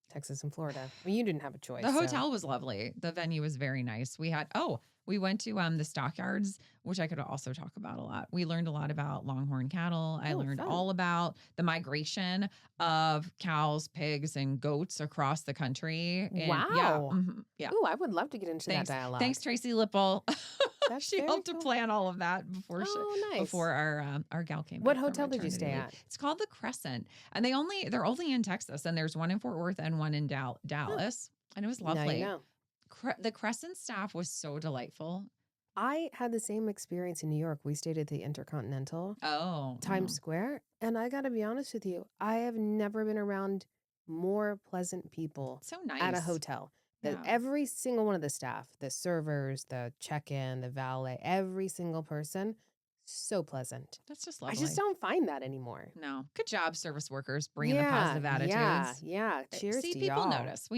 [SPEAKER 2] Texas and Florida. I mean, you didn't have a choice.
[SPEAKER 1] The hotel was lovely. The venue was very nice. We went to the stockyards, which I could also talk about a lot. We learned a lot about longhorn cattle. I learned all about the migration of cows, pigs, and goats across the country. And
[SPEAKER 2] wow. Yeah. Ooh, I would love to get into that dialogue.
[SPEAKER 1] Thanks, Tracy Lipple. She helped to plan all of that before before our gal came.
[SPEAKER 2] What hotel did you stay at?
[SPEAKER 1] It's called the Crescent, and they're only in Texas, and there's one in Fort Worth and one in Dallas, and it was lovely.
[SPEAKER 2] Now you know.
[SPEAKER 1] The Crescent staff was so delightful.
[SPEAKER 2] I had the same experience in New York. We stayed at the Intercontinental, Times Square, and I got to be honest with you, I have never been around more pleasant people.
[SPEAKER 1] So nice
[SPEAKER 2] at a hotel. Every single one of the staff, the servers, the check-in, the valet, every single person, so pleasant.
[SPEAKER 1] That's just lovely.
[SPEAKER 2] I just don't find that anymore.
[SPEAKER 1] No. Good job, service workers, bringing the positive attitudes.
[SPEAKER 2] Yeah. Cheers to
[SPEAKER 1] people
[SPEAKER 2] y'all.
[SPEAKER 1] notice.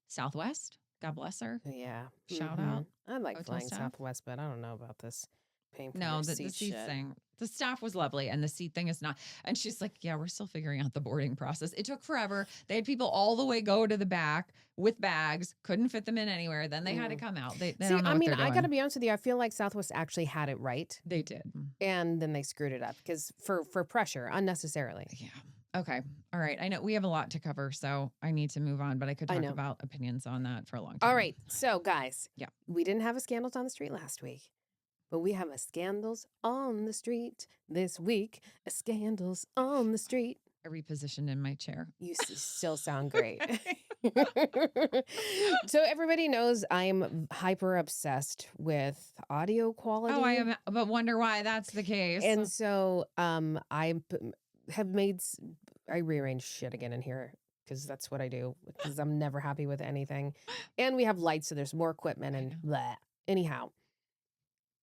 [SPEAKER 1] Southwest, God bless her.
[SPEAKER 2] Yeah.
[SPEAKER 1] Shout out.
[SPEAKER 2] I like flying Southwest, but I don't know about this paying for
[SPEAKER 1] the seat thing. The staff was lovely, and the seat thing is not. And she's like, yeah, we're still figuring out the boarding process. It took forever. They had people all the way go to the back with bags, couldn't fit them in anywhere. Then they had to come out. They don't know what they're doing.
[SPEAKER 2] I got to be honest with you. I feel like Southwest actually had it right.
[SPEAKER 1] They did.
[SPEAKER 2] And then they screwed it up because for pressure, unnecessarily.
[SPEAKER 1] Yeah. Okay. All right. I know we have a lot to cover, so I need to move on, but I could talk about opinions on that for a long time.
[SPEAKER 2] All right. So, guys, we didn't have a Scandals on the Street last week, but we have a Scandals on the Street this week. A Scandals on the Street.
[SPEAKER 1] I repositioned in my chair.
[SPEAKER 2] You still sound great. So everybody knows I'm hyper obsessed with audio quality.
[SPEAKER 1] Oh, I am, but wonder why that's the case.
[SPEAKER 2] And so I rearrange shit again in here because that's what I do because I'm never happy with anything. And we have lights, so there's more equipment and blah. Anyhow,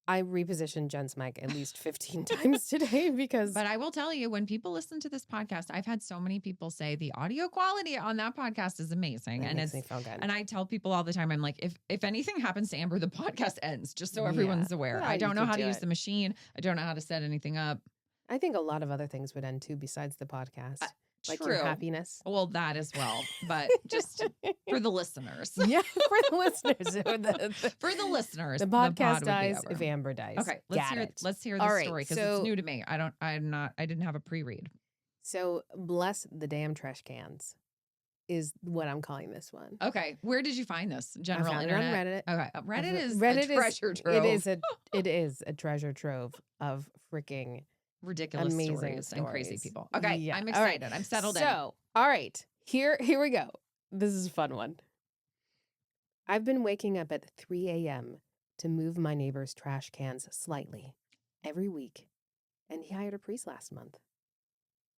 [SPEAKER 2] I repositioned Jen's mic at least 15 times today because...
[SPEAKER 1] But I will tell you, when people listen to this podcast, I've had so many people say the audio quality on that podcast is amazing.
[SPEAKER 2] That makes me feel good.
[SPEAKER 1] And I tell people all the time, I'm like, if anything happens to Amber, the podcast ends, just so everyone's aware. I don't know how to use the machine. I don't know how to set anything up.
[SPEAKER 2] I think a lot of other things would end too besides the podcast. Like your happiness.
[SPEAKER 1] Well, that as well. But just for the listeners.
[SPEAKER 2] Yeah, for the listeners.
[SPEAKER 1] For the listeners.
[SPEAKER 2] The podcast dies if Amber dies.
[SPEAKER 1] Okay, let's hear the story because it's new to me. I didn't have a pre-read.
[SPEAKER 2] So bless the damn trash cans is what I'm calling this one.
[SPEAKER 1] Okay. Where did you find this? General
[SPEAKER 2] I found
[SPEAKER 1] internet?
[SPEAKER 2] it on Reddit.
[SPEAKER 1] Okay. Reddit is a treasure trove.
[SPEAKER 2] It is a treasure trove of freaking
[SPEAKER 1] ridiculous
[SPEAKER 2] amazing
[SPEAKER 1] stories and crazy people. Okay,
[SPEAKER 2] yeah.
[SPEAKER 1] I'm excited. Right. I'm settled in.
[SPEAKER 2] So, all right, here we go. This is a fun one. I've been waking up at 3 a.m. to move my neighbor's trash cans slightly every week. And he hired a priest last month.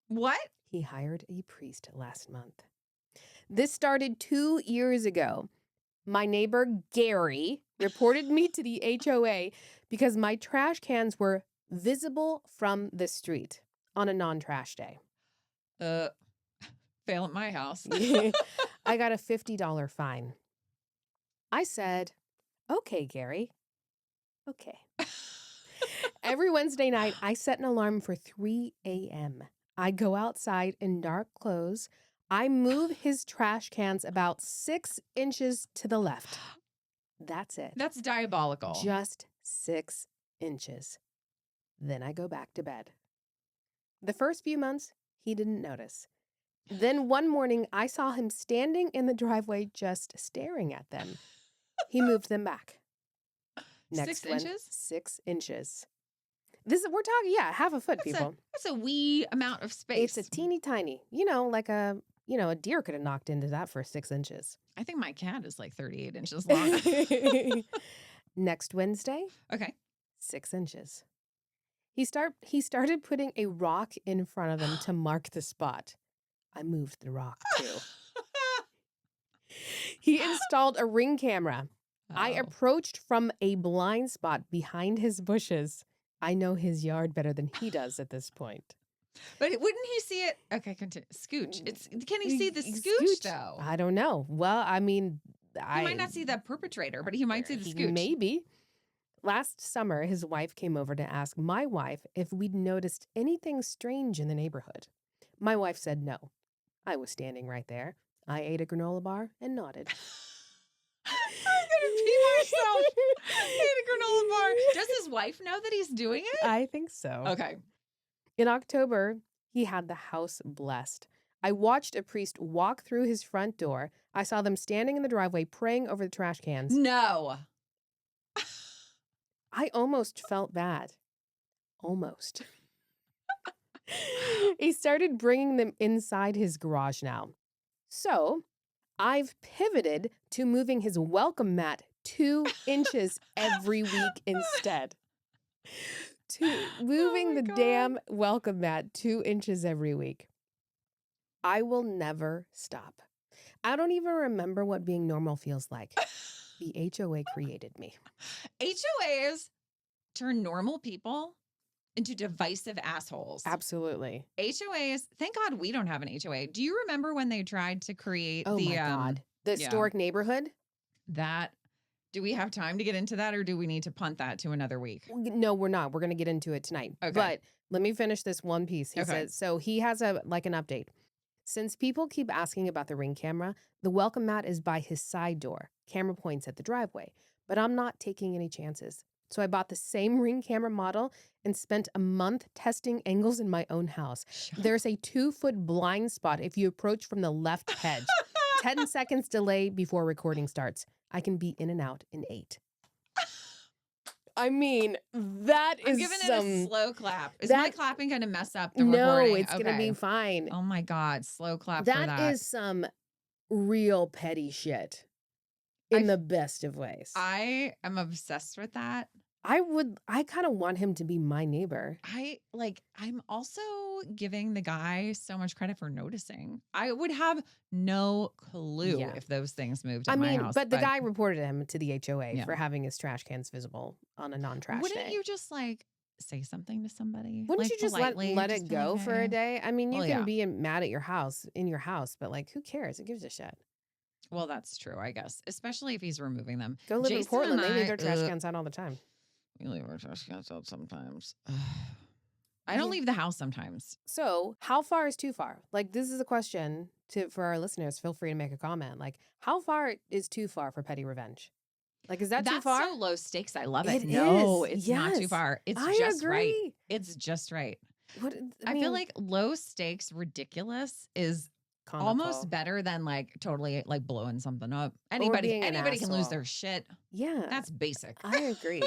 [SPEAKER 1] What?
[SPEAKER 2] He hired a priest last month. This started 2 years ago. My neighbor, Gary, reported me to the HOA because my trash cans were visible from the street on a non-trash day.
[SPEAKER 1] Fail at my house.
[SPEAKER 2] I got a $50 fine. I said, okay, Gary. Okay. Every Wednesday night, I set an alarm for 3 a.m. I go outside in dark clothes. I move his trash cans about 6 inches to the left. That's it.
[SPEAKER 1] That's diabolical.
[SPEAKER 2] Just 6 inches. Then I go back to bed. The first few months, he didn't notice. Then one morning, I saw him standing in the driveway just staring at them. He moved them back.
[SPEAKER 1] 6 inches?
[SPEAKER 2] 6 inches. We're talking, half a foot, people.
[SPEAKER 1] That's a wee amount of space.
[SPEAKER 2] It's a teeny tiny. Like a deer could have knocked into that for 6 inches.
[SPEAKER 1] I think my cat is like 38 inches long.
[SPEAKER 2] Next Wednesday.
[SPEAKER 1] Okay.
[SPEAKER 2] 6 inches. He started putting a rock in front of him to mark the spot. I moved the rock too. He installed a Ring camera. I approached from a blind spot behind his bushes. I know his yard better than he does at this point.
[SPEAKER 1] But wouldn't he see it? Okay, continue. Scooch. Can he see the scooch, though?
[SPEAKER 2] I don't know. Well, I mean,
[SPEAKER 1] he might not see the perpetrator, but he might see the scooch.
[SPEAKER 2] Maybe. Last summer, his wife came over to ask my wife if we'd noticed anything strange in the neighborhood. My wife said no. I was standing right there. I ate a granola bar and nodded.
[SPEAKER 1] I'm gonna pee myself. I ate a granola bar. Does his wife know that he's doing it?
[SPEAKER 2] I think so.
[SPEAKER 1] Okay.
[SPEAKER 2] In October, he had the house blessed. I watched a priest walk through his front door. I saw them standing in the driveway praying over the trash cans.
[SPEAKER 1] No.
[SPEAKER 2] I almost felt bad. Almost. He started bringing them inside his garage now. So I've pivoted to moving his welcome mat 2 inches every week instead. Moving the damn welcome mat 2 inches every week. I will never stop. I don't even remember what being normal feels like. The HOA created me.
[SPEAKER 1] HOAs turn normal people into divisive assholes.
[SPEAKER 2] Absolutely.
[SPEAKER 1] HOAs, thank God we don't have an HOA. Do you remember when they tried to create
[SPEAKER 2] the historic neighborhood?
[SPEAKER 1] Do we have time to get into that, or do we need to punt that to another week?
[SPEAKER 2] No, we're not. We're going to get into it tonight. Okay. But let me finish this one piece. He says, so he has an update. Since people keep asking about the Ring camera, the welcome mat is by his side door. Camera points at the driveway. But I'm not taking any chances. So I bought the same Ring camera model and spent a month testing angles in my own house. There's a 2-foot blind spot if you approach from the left hedge. 10 seconds delay before recording starts. I can be in and out in 8. I mean, that is
[SPEAKER 1] I'm giving it a slow clap. Is my clapping going to mess up the recording?
[SPEAKER 2] No, it's going to be fine.
[SPEAKER 1] Oh my God, slow clap for that.
[SPEAKER 2] That is some real petty shit in the best of ways.
[SPEAKER 1] I am obsessed with that.
[SPEAKER 2] I kind of want him to be my neighbor.
[SPEAKER 1] I'm also giving the guy so much credit for noticing. I would have no clue if those things moved in my house.
[SPEAKER 2] But the guy reported him to the HOA for having his trash cans visible on a non-trash day.
[SPEAKER 1] Wouldn't you just say something to somebody?
[SPEAKER 2] Wouldn't you just let it go for a day? I mean, you can be mad at your house, but who cares? It gives a shit.
[SPEAKER 1] Well, that's true, I guess. Especially if he's removing them.
[SPEAKER 2] Go live in Portland. They leave their trash cans out all the time.
[SPEAKER 1] We leave our trash cans out sometimes. I don't leave the house sometimes.
[SPEAKER 2] So how far is too far? This is a question for our listeners. Feel free to make a comment. How far is too far for petty revenge? Is that too far?
[SPEAKER 1] That's so low stakes. I love it.
[SPEAKER 2] No,
[SPEAKER 1] it's not too far. It's just right. It's just right. I feel like low stakes ridiculous is comical. Almost better than totally blowing something up. Anybody can lose their shit.
[SPEAKER 2] Yeah.
[SPEAKER 1] That's basic.
[SPEAKER 2] I agree.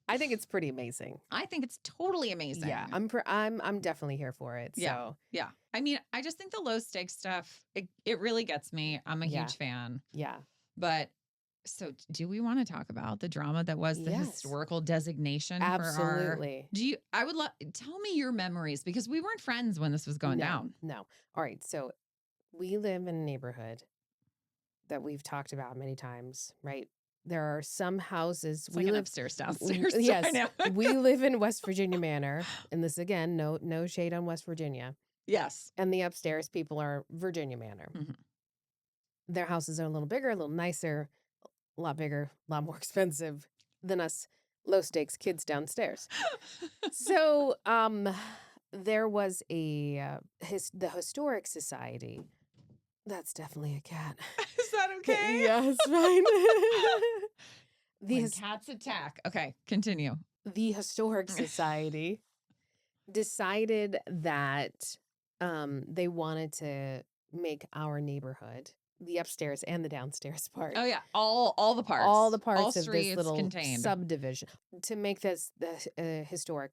[SPEAKER 2] I think it's pretty amazing.
[SPEAKER 1] I think it's totally amazing.
[SPEAKER 2] Yeah, I'm definitely here for it. So
[SPEAKER 1] yeah. I mean, I just think the low stakes stuff, it really gets me. I'm a huge fan.
[SPEAKER 2] Yeah.
[SPEAKER 1] But So, do we want to talk about the drama that was the
[SPEAKER 2] Yes.
[SPEAKER 1] historical designation for our?
[SPEAKER 2] Absolutely.
[SPEAKER 1] Do you? I would love. Tell me your memories because we weren't friends when this was going down.
[SPEAKER 2] No. All right. So we live in a neighborhood that we've talked about many times, right? There are some houses
[SPEAKER 1] It's like an upstairs downstairs
[SPEAKER 2] yes,
[SPEAKER 1] dynamic.
[SPEAKER 2] we live in West Virginia Manor, and this again, no shade on West Virginia.
[SPEAKER 1] Yes.
[SPEAKER 2] And the upstairs people are Virginia Manor.
[SPEAKER 1] Mhm.
[SPEAKER 2] Their houses are a little bigger, a little nicer, a lot bigger, a lot more expensive than us low stakes kids downstairs. So, there was the Historic Society. That's definitely a cat.
[SPEAKER 1] Is that okay?
[SPEAKER 2] Yeah, it's fine.
[SPEAKER 1] When cats attack. Okay, continue.
[SPEAKER 2] The Historic Society decided that they wanted to make our neighborhood, the upstairs and the downstairs part.
[SPEAKER 1] Oh yeah, all the parts.
[SPEAKER 2] All the parts
[SPEAKER 1] all
[SPEAKER 2] of this
[SPEAKER 1] streets
[SPEAKER 2] little
[SPEAKER 1] contained.
[SPEAKER 2] subdivision to make this the historic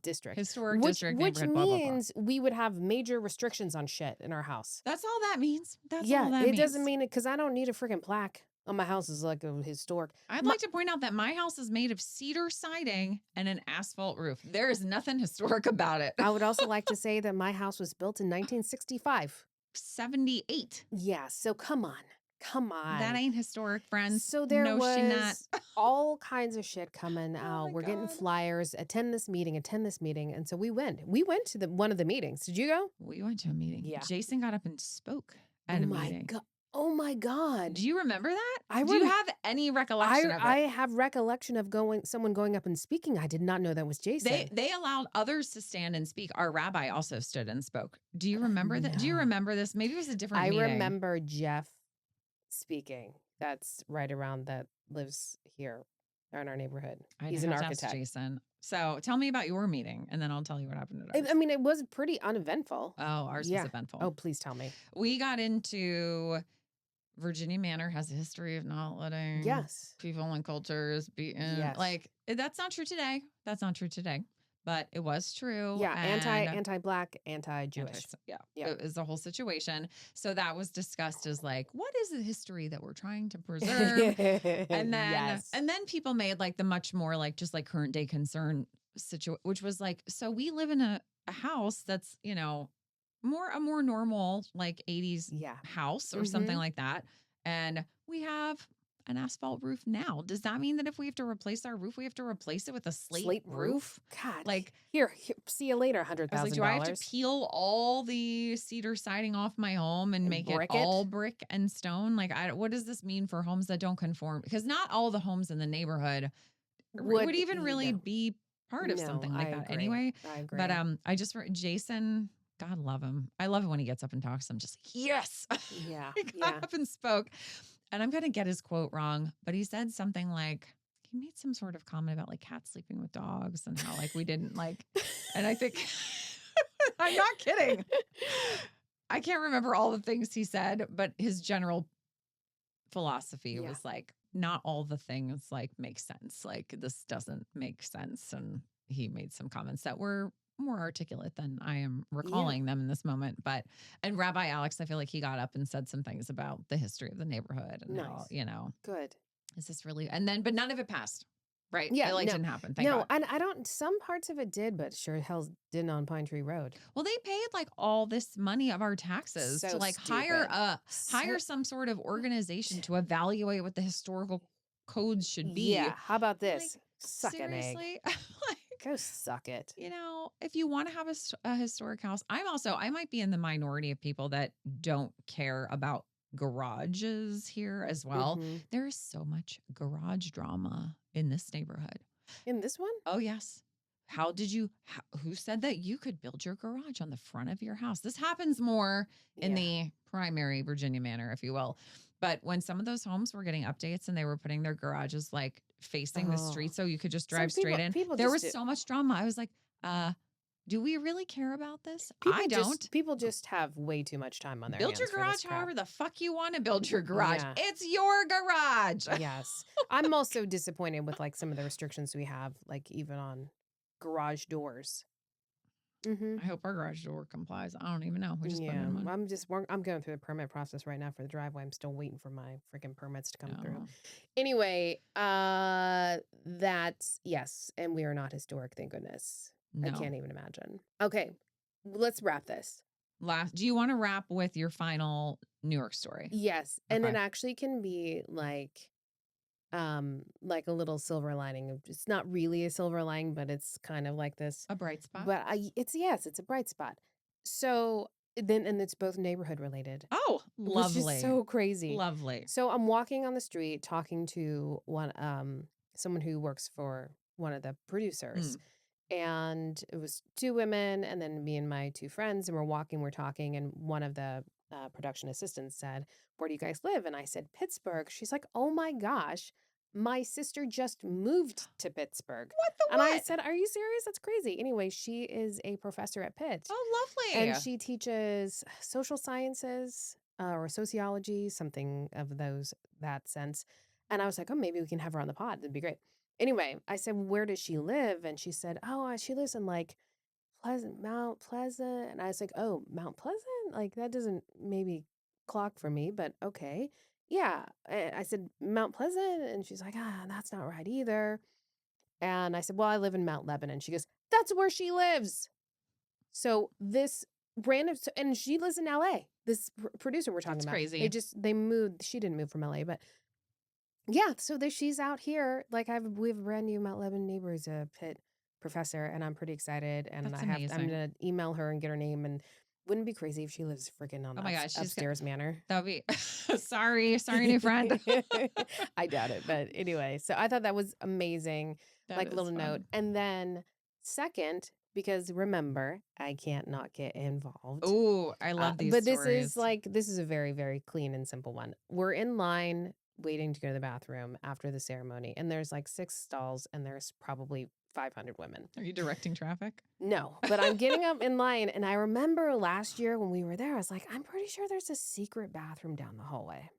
[SPEAKER 2] district.
[SPEAKER 1] Historic
[SPEAKER 2] which,
[SPEAKER 1] district
[SPEAKER 2] which
[SPEAKER 1] neighborhood, blah, blah, blah.
[SPEAKER 2] means we would have major restrictions on shit in our house.
[SPEAKER 1] That's all that means. That's
[SPEAKER 2] Yeah,
[SPEAKER 1] all that
[SPEAKER 2] it
[SPEAKER 1] means.
[SPEAKER 2] doesn't mean it because I don't need a freaking plaque on my house. Is like a historic.
[SPEAKER 1] I'd like to point out that my house is made of cedar siding and an asphalt roof. There is nothing historic about it.
[SPEAKER 2] I would also like to say that my house was built in 1965.
[SPEAKER 1] 78.
[SPEAKER 2] Yeah, so come on.
[SPEAKER 1] That ain't historic, friends.
[SPEAKER 2] So there
[SPEAKER 1] no, she not.
[SPEAKER 2] was all kinds of shit coming out.
[SPEAKER 1] my
[SPEAKER 2] We're getting
[SPEAKER 1] God.
[SPEAKER 2] flyers, attend this meeting. And so we went. We went to one of the meetings. Did you go?
[SPEAKER 1] We went to a meeting.
[SPEAKER 2] Yeah.
[SPEAKER 1] Jason got up and spoke at a meeting.
[SPEAKER 2] God. Oh my God.
[SPEAKER 1] Do you remember that?
[SPEAKER 2] I
[SPEAKER 1] Do you have any recollection of it?
[SPEAKER 2] I have recollection of someone going up and speaking. I did not know that was Jason.
[SPEAKER 1] They allowed others to stand and speak. Our rabbi also stood and spoke. Do you remember that? Do you
[SPEAKER 2] No.
[SPEAKER 1] remember this? Maybe it was a different meeting.
[SPEAKER 2] remember Jeff speaking. That's right around that lives here in our neighborhood. He's an
[SPEAKER 1] have to ask
[SPEAKER 2] architect.
[SPEAKER 1] Jason. So tell me about your meeting, and then I'll tell you what happened at ours.
[SPEAKER 2] I mean, it was pretty uneventful.
[SPEAKER 1] Oh, ours was eventful.
[SPEAKER 2] Oh, please tell me.
[SPEAKER 1] We got into Virginia Manor has a history of not letting people and cultures be in.
[SPEAKER 2] Yes.
[SPEAKER 1] Like, that's not true today. That's not true today. But it was true.
[SPEAKER 2] Yeah,
[SPEAKER 1] and
[SPEAKER 2] anti-black, anti-Jewish.
[SPEAKER 1] Yeah,
[SPEAKER 2] Yeah.
[SPEAKER 1] it was the whole situation. So that was discussed as like, what is the history that we're trying to preserve? and then people made like the much more like just like current day concern situation, which was like, so we live in a house that's, you know, a more normal like 80s house or something like that. And we have an asphalt roof now. Does that mean that if we have to replace our roof, we have to replace it with a slate roof?
[SPEAKER 2] God.
[SPEAKER 1] Like
[SPEAKER 2] here, see you later, $100,000.
[SPEAKER 1] Like, do I have to peel all the cedar siding off my home and make it all brick and stone? Like, what does this mean for homes that don't conform? Because not all the homes in the neighborhood would even really be part of something like that anyway.
[SPEAKER 2] I agree.
[SPEAKER 1] But Jason, God love him. I love it when he gets up and talks. I'm just like, yes.
[SPEAKER 2] Yeah.
[SPEAKER 1] He got up and spoke. And I'm going to get his quote wrong, but he said something like, he made some sort of comment about like cats sleeping with dogs and how like we didn't like, and I think, I'm not kidding. I can't remember all the things he said, but his general philosophy was like, not all the things like make sense. Like this doesn't make sense. And he made some comments that were more articulate than I am recalling them in this moment. And Rabbi Alex, I feel like he got up and said some things about the history of the neighborhood and how, you know,
[SPEAKER 2] good.
[SPEAKER 1] Is this really, but none of it passed. Right.
[SPEAKER 2] Yeah.
[SPEAKER 1] It didn't happen. Thank God.
[SPEAKER 2] And I don't, some parts of it did, but sure hell didn't on Pine Tree Road.
[SPEAKER 1] Well, they paid like all this money of our taxes to like hire some sort of organization to evaluate what the historical codes should be.
[SPEAKER 2] Yeah. How about this?
[SPEAKER 1] Like,
[SPEAKER 2] suck
[SPEAKER 1] seriously?
[SPEAKER 2] an egg. Go suck it.
[SPEAKER 1] You know, if you want to have a historic house, I might be in the minority of people that don't care about garages here as well.
[SPEAKER 2] Mm-hmm.
[SPEAKER 1] There is so much garage drama in this neighborhood.
[SPEAKER 2] In this one?
[SPEAKER 1] Oh, yes. Who said that you could build your garage on the front of your house? This happens more in the primary Virginia Manor, if you will. But when some of those homes were getting updates and they were putting their garages like facing the street so you could just drive straight in, there was so much drama. I was like, do we really care about this? I don't.
[SPEAKER 2] People just have way too much time on their
[SPEAKER 1] hands. Build your garage however the fuck you want to build your garage. Yeah. It's your garage.
[SPEAKER 2] Yes. I'm also disappointed with like some of the restrictions we have, like even on garage doors.
[SPEAKER 1] I hope our garage door complies. I don't even know. We just put it
[SPEAKER 2] Yeah,
[SPEAKER 1] in one.
[SPEAKER 2] I'm going through the permit process right now for the driveway. I'm still waiting for my freaking permits to come through.
[SPEAKER 1] Oh.
[SPEAKER 2] Anyway, that's yes, and we are not historic, thank goodness. I
[SPEAKER 1] No.
[SPEAKER 2] can't even imagine. Okay, let's wrap this.
[SPEAKER 1] Do you want to wrap with your final New York story?
[SPEAKER 2] Yes, and it
[SPEAKER 1] Okay.
[SPEAKER 2] actually can be like a little silver lining. It's not really a silver lining, but it's kind of like this.
[SPEAKER 1] A bright spot?
[SPEAKER 2] But it's a bright spot. So then, and it's both neighborhood related.
[SPEAKER 1] Oh,
[SPEAKER 2] Which is
[SPEAKER 1] lovely.
[SPEAKER 2] so crazy.
[SPEAKER 1] Lovely.
[SPEAKER 2] So I'm walking on the street talking to someone who works for one of the producers. And it was two women and then me and my two friends, and we're talking, and one of the production assistants said, "Where do you guys live?" And I said, "Pittsburgh." She's like, "Oh my gosh, my sister just moved to Pittsburgh."
[SPEAKER 1] What the
[SPEAKER 2] And I
[SPEAKER 1] what?
[SPEAKER 2] said, "Are you serious? That's crazy." Anyway, she is a professor at Pitt.
[SPEAKER 1] Oh, lovely.
[SPEAKER 2] And she teaches social sciences or sociology, something of that sense. And I was like, oh, maybe we can have her on the pod. That'd be great. Anyway, I said, where does she live? And she said, oh, she lives in like Mount Pleasant. And I was like, oh, Mount Pleasant? Like that doesn't maybe clock for me, but okay. Yeah. I said, Mount Pleasant. And she's like, that's not right either. And I said, well, I live in Mount Lebanon. She goes, that's where she lives. So this random, and she lives in LA. This producer we're talking
[SPEAKER 1] That's
[SPEAKER 2] about.
[SPEAKER 1] crazy.
[SPEAKER 2] They moved. She didn't move from LA, but yeah. So she's out here. Like we have a brand new Mount Lebanon neighbor who's a Pitt professor, and I'm pretty excited. And
[SPEAKER 1] That's
[SPEAKER 2] I'm
[SPEAKER 1] amazing.
[SPEAKER 2] gonna email her and get her name. And wouldn't it be crazy if she lives freaking on
[SPEAKER 1] Oh my gosh,
[SPEAKER 2] upstairs manor?
[SPEAKER 1] That would be sorry, new friend.
[SPEAKER 2] I doubt it, but anyway. So I thought that was amazing.
[SPEAKER 1] That
[SPEAKER 2] Like
[SPEAKER 1] is
[SPEAKER 2] little
[SPEAKER 1] fun.
[SPEAKER 2] note, and then second. Because remember, I can't not get involved.
[SPEAKER 1] Oh, I love these
[SPEAKER 2] but
[SPEAKER 1] stories.
[SPEAKER 2] this is a very, very clean and simple one. We're in line waiting to go to the bathroom after the ceremony, and there's like 6 stalls, and there's probably 500 women.
[SPEAKER 1] Are you directing traffic?
[SPEAKER 2] No, but I'm getting up in line, and I remember last year when we were there, I was like, I'm pretty sure there's a secret bathroom down the hallway.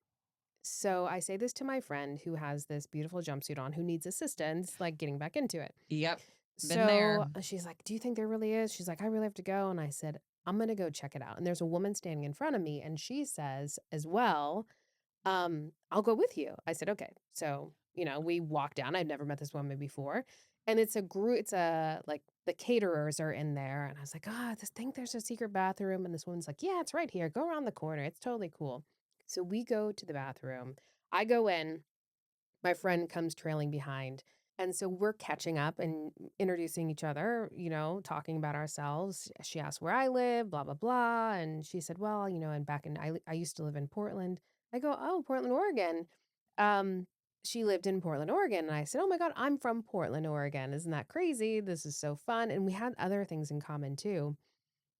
[SPEAKER 2] So I say this to my friend who has this beautiful jumpsuit on, who needs assistance, like getting back into it.
[SPEAKER 1] Yep.
[SPEAKER 2] So
[SPEAKER 1] there.
[SPEAKER 2] she's like, do you think there really is? She's like, I really have to go. And I said, I'm going to go check it out. And there's a woman standing in front of me. And she says as well, I'll go with you. I said, okay. So, we walk down. I've never met this woman before. And it's a group, like the caterers are in there. And I was like, I think there's a secret bathroom. And this woman's like, yeah, it's right here. Go around the corner. It's totally cool. So we go to the bathroom. I go in. My friend comes trailing behind. And so we're catching up and introducing each other, talking about ourselves. She asked where I live, blah, blah, blah. And she said, well, and I used to live in Portland. I go, oh, Portland, Oregon. She lived in Portland, Oregon. And I said, oh my God, I'm from Portland, Oregon. Isn't that crazy? This is so fun. And we had other things in common too.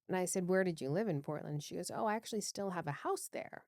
[SPEAKER 2] And I said, where did you live in Portland? She goes, oh, I actually still have a house there.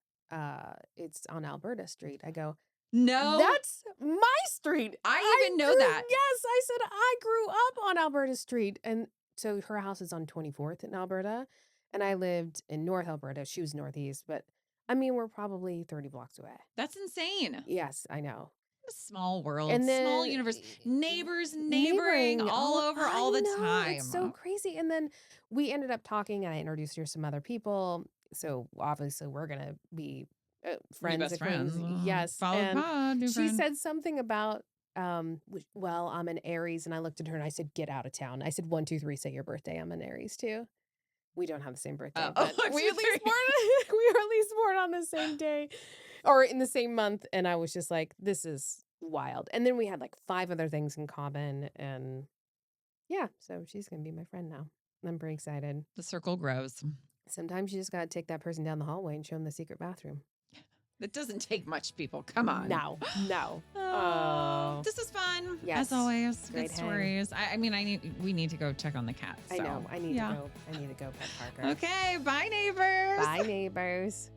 [SPEAKER 2] It's on Alberta Street. I go,
[SPEAKER 1] no,
[SPEAKER 2] that's my street.
[SPEAKER 1] I even know that.
[SPEAKER 2] Yes, I said I grew up on Alberta Street. And so her house is on 24th in Alberta. And I lived in North Alberta. She was Northeast. But I mean, we're probably 30 blocks away.
[SPEAKER 1] That's insane.
[SPEAKER 2] Yes, I know.
[SPEAKER 1] A small world,
[SPEAKER 2] And then,
[SPEAKER 1] small universe, neighboring all over all the time.
[SPEAKER 2] It's so crazy. And then we ended up talking, and I introduced her to some other people. So obviously we're going to be friends.
[SPEAKER 1] Best friends.
[SPEAKER 2] Yes.
[SPEAKER 1] Follow pod, new
[SPEAKER 2] she
[SPEAKER 1] friend.
[SPEAKER 2] said something about, well, I'm an Aries. And I looked at her and I said, get out of town. I said, 1, 2, 3, say your birthday. I'm an Aries too. We don't have the same birthday, but we were at least born on the same day or in the same month. And I was just like, this is wild. And then we had like 5 other things in common. And yeah, so she's going to be my friend now. I'm pretty excited.
[SPEAKER 1] The circle grows.
[SPEAKER 2] Sometimes you just got to take that person down the hallway and show them the secret bathroom.
[SPEAKER 1] That doesn't take much, people. Come on.
[SPEAKER 2] No.
[SPEAKER 1] Oh, this is fun.
[SPEAKER 2] Yes.
[SPEAKER 1] As always.
[SPEAKER 2] Great
[SPEAKER 1] Good stories. We need to go check on the cat.
[SPEAKER 2] I know. I need to go pet Parker.
[SPEAKER 1] Okay. Bye, neighbors.
[SPEAKER 2] Bye, neighbors.